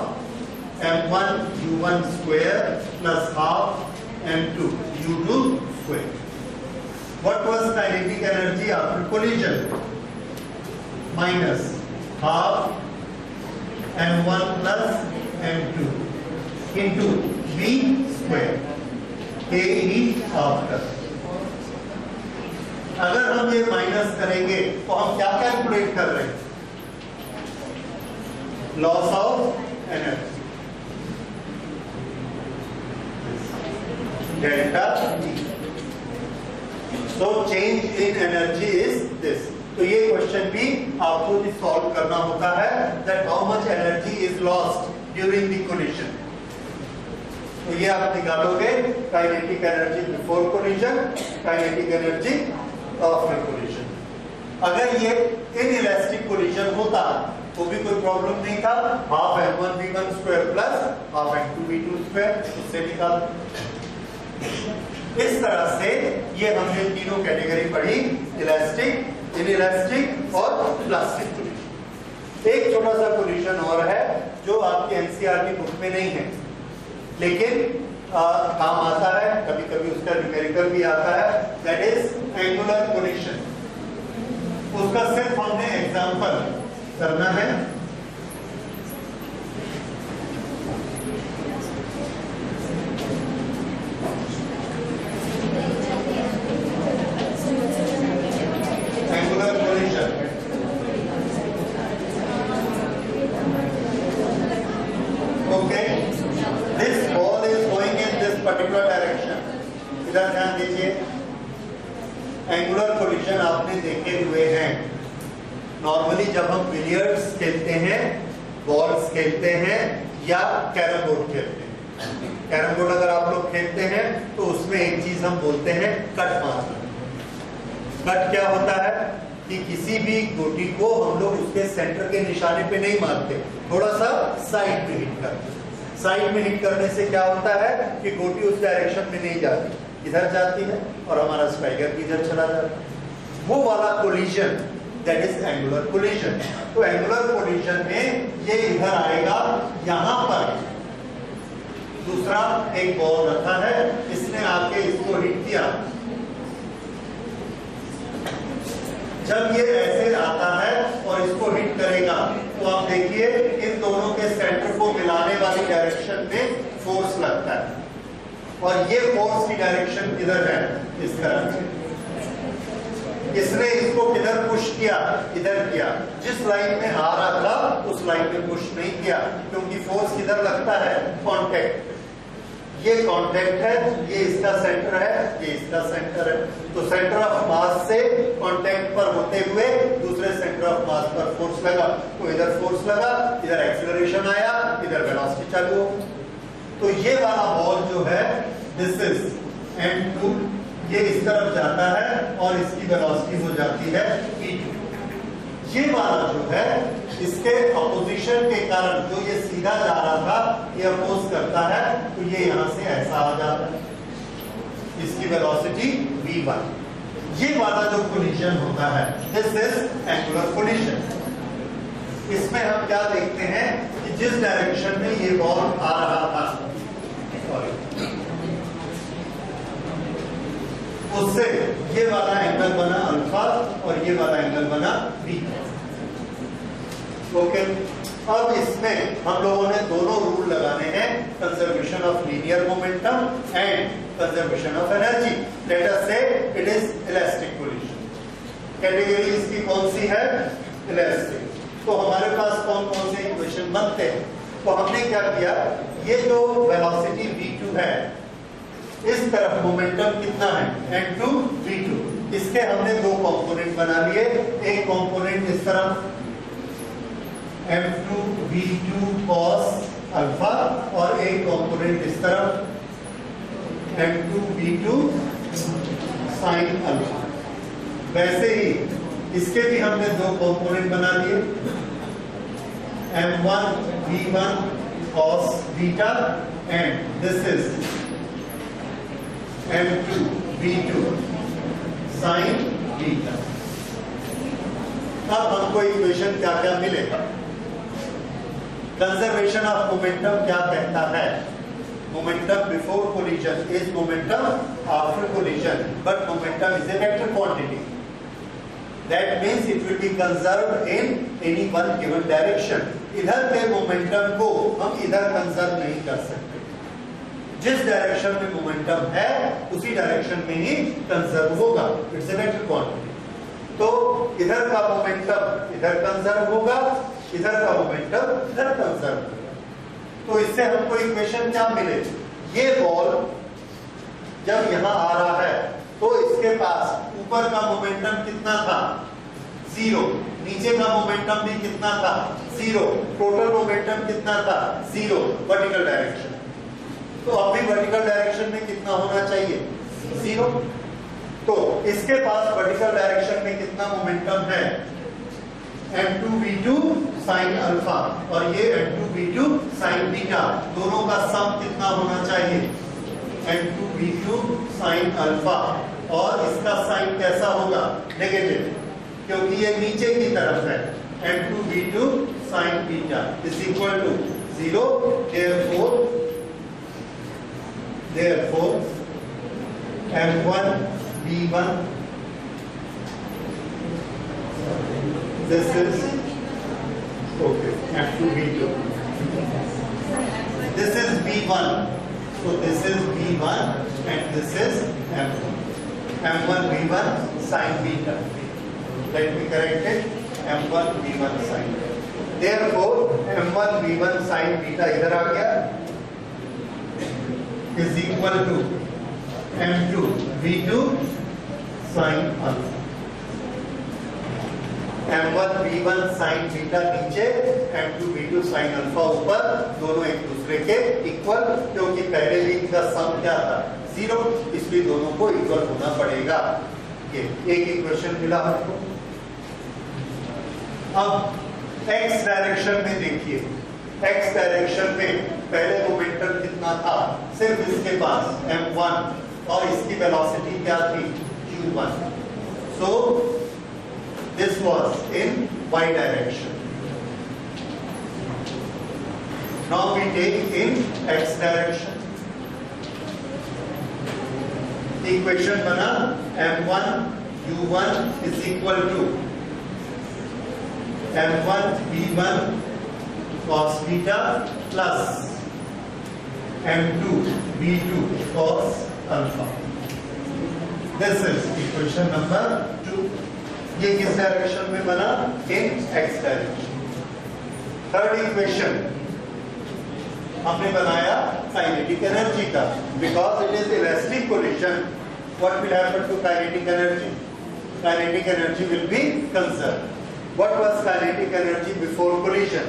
M1 U1 square plus half M2 U2 square। What was kinetic energy after collision? Minus half M1 plus M2 into V square KE after। अगर हम ये minus करेंगे तो हम क्या calculate कर रहे हैं? Loss of energy, delta T। So change in energy is this. तो ये क्वेश्चन भी आपको सॉल्व करना होता है, that how much energy is lost during the collision. तो ये आप निकालोगे kinetic energy before collision, kinetic energy after collision. अगर ये इनइलास्टिक कोलिजन होता तो भी कोई प्रॉब्लम नहीं था, half m1v1 square plus half m2v2 square, उससे निकाल। इस तरह से ये हमने तीनों कैटेगरी पढ़ी, इलास्टिक, इनइलास्टिक और प्लास्टिक कोलिजन। एक छोटा सा कोलिजन और है जो आपकी एनसीईआरटी बुक में नहीं है, लेकिन काम आता है, कभी कभी उसका न्यूमेरिकल भी आता है, दैट इज एंगुलर कोलिजन। उसका सिर्फ हमने एग्जांपल करना है। Angular collision, okay, this ball is going in this particular direction. इधर ध्यान दीजिए, एंगुलर कोलिजन आपने देखे हुए हैं। नॉर्मली जब हम बिलियर्ड्स खेलते हैं, बॉल्स खेलते हैं या कैरम बोर्ड खेलते हैं, कैरम बोर्ड अगर आप लोग खेलते हैं तो उसमें एक चीज हम बोलते हैं कट मारना। कट क्या होता है कि किसी भी गोटी को हम लोग उसके सेंटर के निशाने पे नहीं मारते, थोड़ा सा साइड में हिट करते हैं। साइड में हिट करने से क्या होता है कि गोटी उस डायरेक्शन में नहीं जाती, इधर जाती है और हमारा स्ट्राइकर इधर चला जाता है। वो वाला collision that is angular collision. तो एंगुलर कोलिजन में ये इधर आएगा, यहां पर दूसरा एक बॉल रखा है, इसने आके इसको हिट किया। जब ये ऐसे आता है और इसको हिट करेगा तो आप देखिए इन दोनों के सेंटर को मिलाने वाली डायरेक्शन में फोर्स लगता है और ये फोर्स की डायरेक्शन किधर है, इस तरह। इसने इसको किधर पुश किया, इधर किया। जिस लाइन में आ रहा था उस लाइन में पुश नहीं किया, क्योंकि फोर्स किधर लगता है, कांटेक्ट। ये कांटेक्ट है, ये इसका सेंटर है, ये इसका सेंटर है। तो सेंटर ऑफ मास से कांटेक्ट पर होते हुए दूसरे सेंटर ऑफ मास पर फोर्स लगा, तो इधर फोर्स लगा, इधर एक्सीलरेशन आया, इधर वेलोसिटी चालू हो। तो ये वाला बॉल जो है, दिस इज m2, ये इस तरफ जाता है और इसकी वेलोसिटी हो जाती है v2। ये वाला जो है, इसके अपोजिशन के कारण जो ये सीधा जा रहा था, ये अपोज करता है, तो ये यहां से ऐसा आ जाता है, इसकी वेलोसिटी v1। ये वाला जो कोलिजन होता है, दिस इज एंगुलर कोलिजन। इसमें हम क्या देखते हैं कि जिस डायरेक्शन में ये बॉल आ रहा था, उससे ये वाला एंगल बना अल्फा और ये वाला एंगल बना बीटा। ओके, अब इसमें हम लोगों ने दोनों रूल लगाने हैं, conservation of linear momentum and conservation of energy. Let us say it is elastic collision. Category इसकी कौन सी है, इलास्टिक। तो हमारे पास कौन कौन से इक्वेशन बनते हैं। तो हमने क्या किया, ये जो वेलोसिटी v2 है, इस तरफ मोमेंटम कितना है, m2 v2। इसके हमने दो कंपोनेंट बना लिए, एक कंपोनेंट इस तरफ m2 v2 cos अल्फा और एक कंपोनेंट इस तरफ m2 v2 sin अल्फा। वैसे ही इसके भी हमने दो कंपोनेंट बना लिए, m1 v1 cos beta and this is m2 v2 sin beta. अब हमको इक्वेशन क्या क्या मिलेगा। कंजर्वेशन ऑफ मोमेंटम क्या कहता है, momentum before collision is momentum after collision, but momentum is a vector quantity. That means it will be conserved in any one given direction. इधर के मोमेंटम को हम इधर कंजर्व नहीं कर सकते, जिस डायरेक्शन में मोमेंटम है उसी डायरेक्शन में ही कंजर्व होगा, इट्स ए वेक्टर क्वांटिटी। तो इधर का मोमेंटम इधर कंजर्व होगा, इधर का मोमेंटम इधर कंजर्व होगा। तो इससे हमको इक्वेशन क्या मिले, ये बॉल जब यहां आ रहा है तो इसके पास ऊपर का मोमेंटम कितना था, 0, नीचे का मोमेंटम भी कितना था, 0, टोटल मोमेंटम कितना था, 0, वर्टिकल डायरेक्शन। तो अब भी वर्टिकल डायरेक्शन में कितना होना चाहिए? 0। तो इसके पास वर्टिकल डायरेक्शन में कितना मोमेंटम है? m2v2 sin अल्फा और ये m2v2 sin बीटा, दोनों का सम कितना होना चाहिए? m2v2 sin अल्फा, और इसका साइन कैसा होगा? नेगेटिव, क्योंकि ये नीचे की तरफ है। m2v2 sin beta is equal to 0। therefore m1v1, this is okay, m2v2, this is v1, so this is v1 and this is m1, m1 v1 sin beta. Let me correct it, m1 v1 sin, therefore m1 v1 sin beta इधर आ गया is equal to m2 v2 sin alpha, m1 v1 sin beta नीचे, m2 v2 sin alpha ऊपर, दोनों एक दूसरे के equal, क्योंकि पहले भी इनका सम क्या था? 0, इसलिए दोनों को इक्वल होना पड़ेगा। ये एक इक्वेशन मिला हमको। अब x डायरेक्शन में देखिए, x डायरेक्शन में पहले मोमेंटम कितना था? सिर्फ इसके पास m1 और इसकी वेलोसिटी क्या थी? q1। So this was in y direction. Now we take in x direction. Equation बना m1 u1 is equal to m1 v1 cos beta plus m2 v2 cos alpha. This is equation number 2. ये किस direction में बना? In x direction. Third equation हमने बनाया kinetic energy का, because it is elastic collision, what will happen to kinetic energy? Kinetic energy will be conserved. What was kinetic energy before collision?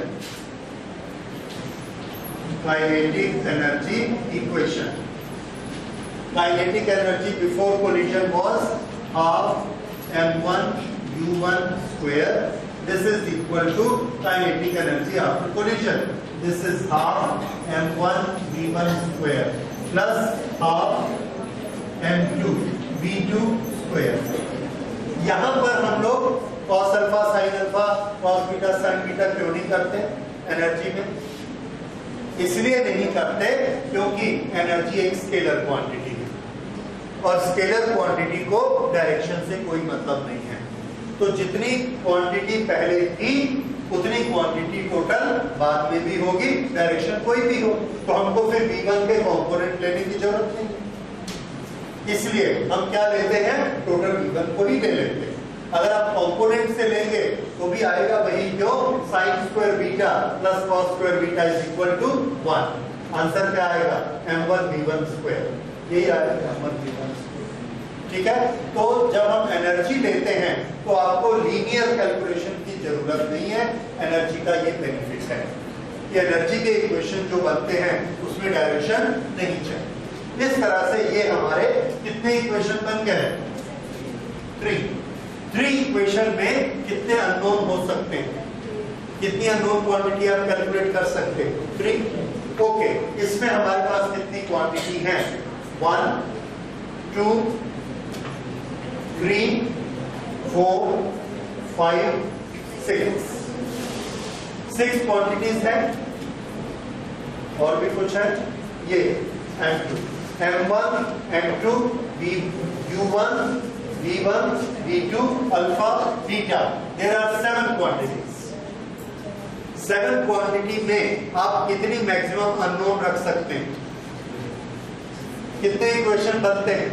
Kinetic energy equation. Kinetic energy before collision was half m1 u1 square. This is equal to kinetic energy after collision. This is half m1 v1 square plus half m2 v2 square. यहाँ पर हम लोग cos alpha sin alpha cos beta sin beta क्यों नहीं करते energy में? इसलिए नहीं करते क्योंकि एनर्जी एक स्केलर क्वांटिटी है और स्केलर क्वांटिटी को डायरेक्शन से कोई मतलब नहीं है। तो जितनी क्वांटिटी पहले थी उतनी क्वांटिटी टोटल बाद में भी होगी, डायरेक्शन कोई भी हो, तो हमको फिर v1 के कंपोनेंट लेने की जरूरत नहीं। इसलिए हम क्या लेते हैं? टोटल v1 को ही ले लेते हैं। अगर आप कंपोनेंट से लेंगे तो भी आएगा वही, क्यों? sin square beta plus cos square beta is equal to 1। Answer क्या आएगा? m1 v1 स्क्वायर, यही आएगा m1 v1 स्क्वायर। ठीक है, तो जब हम एनर्जी लेते हैं तो आपको लीनियर कैलकुलेशन की जरूरत नहीं है। एनर्जी का ये बेनिफिट है कि एनर्जी के इक्वेशन जो बनते हैं उसमें डायरेक्शन नहीं चाहिए। इस तरह से ये हमारे कितने इक्वेशन बन गए? 3 इक्वेशन में कितने अननोन हो सकते हैं? कितनी अननोन क्वांटिटी आप कैलकुलेट कर सकते हैं? 3। ओके, इसमें हमारे पास कितनी क्वांटिटी है? 1 2 3 4 5 6 क्वांटिटीज है। और भी कुछ है? ये m2 m1 m2 u1 v1 v2 alpha beta, there are 7 quantities. 7 quantity में आप कितनी मैक्सिमम अननोन रख सकते हैं? कितने इक्वेशन बनते हैं?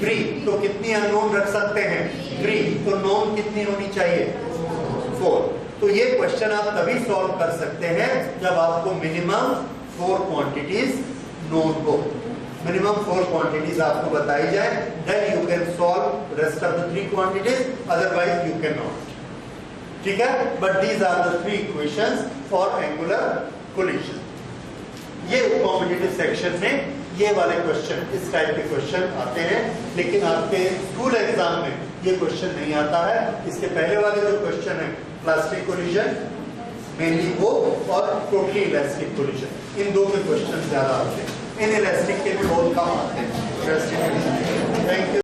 3। तो कितनी अननोन रख सकते हैं? 3। तो नोन कितनी होनी चाहिए? 4। तो ये क्वेश्चन आप तभी सॉल्व कर सकते हैं जब आपको मिनिमम 4 क्वांटिटीज नोन हो। मिनिमम 4 क्वांटिटीज आपको बताई जाए, then you can solve rest of the 3 quantities, otherwise you can not. ठीक है, but these are the 3 equations for angular collision. ये कॉम्पिटिटिव सेक्शन में ये वाले क्वेश्चन, इस टाइप के क्वेश्चन आते हैं, लेकिन आपके स्कूल एग्जाम में ये क्वेश्चन नहीं आता है। इसके पहले वाले जो क्वेश्चन है प्लास्टिक कोलिजन मेनली वो, और टोटली इलास्टिक कोलिजन, इन दो के क्वेश्चन ज्यादा आते हैं। इन इलास्टिक के भी बहुत कम आते हैं। Thank you.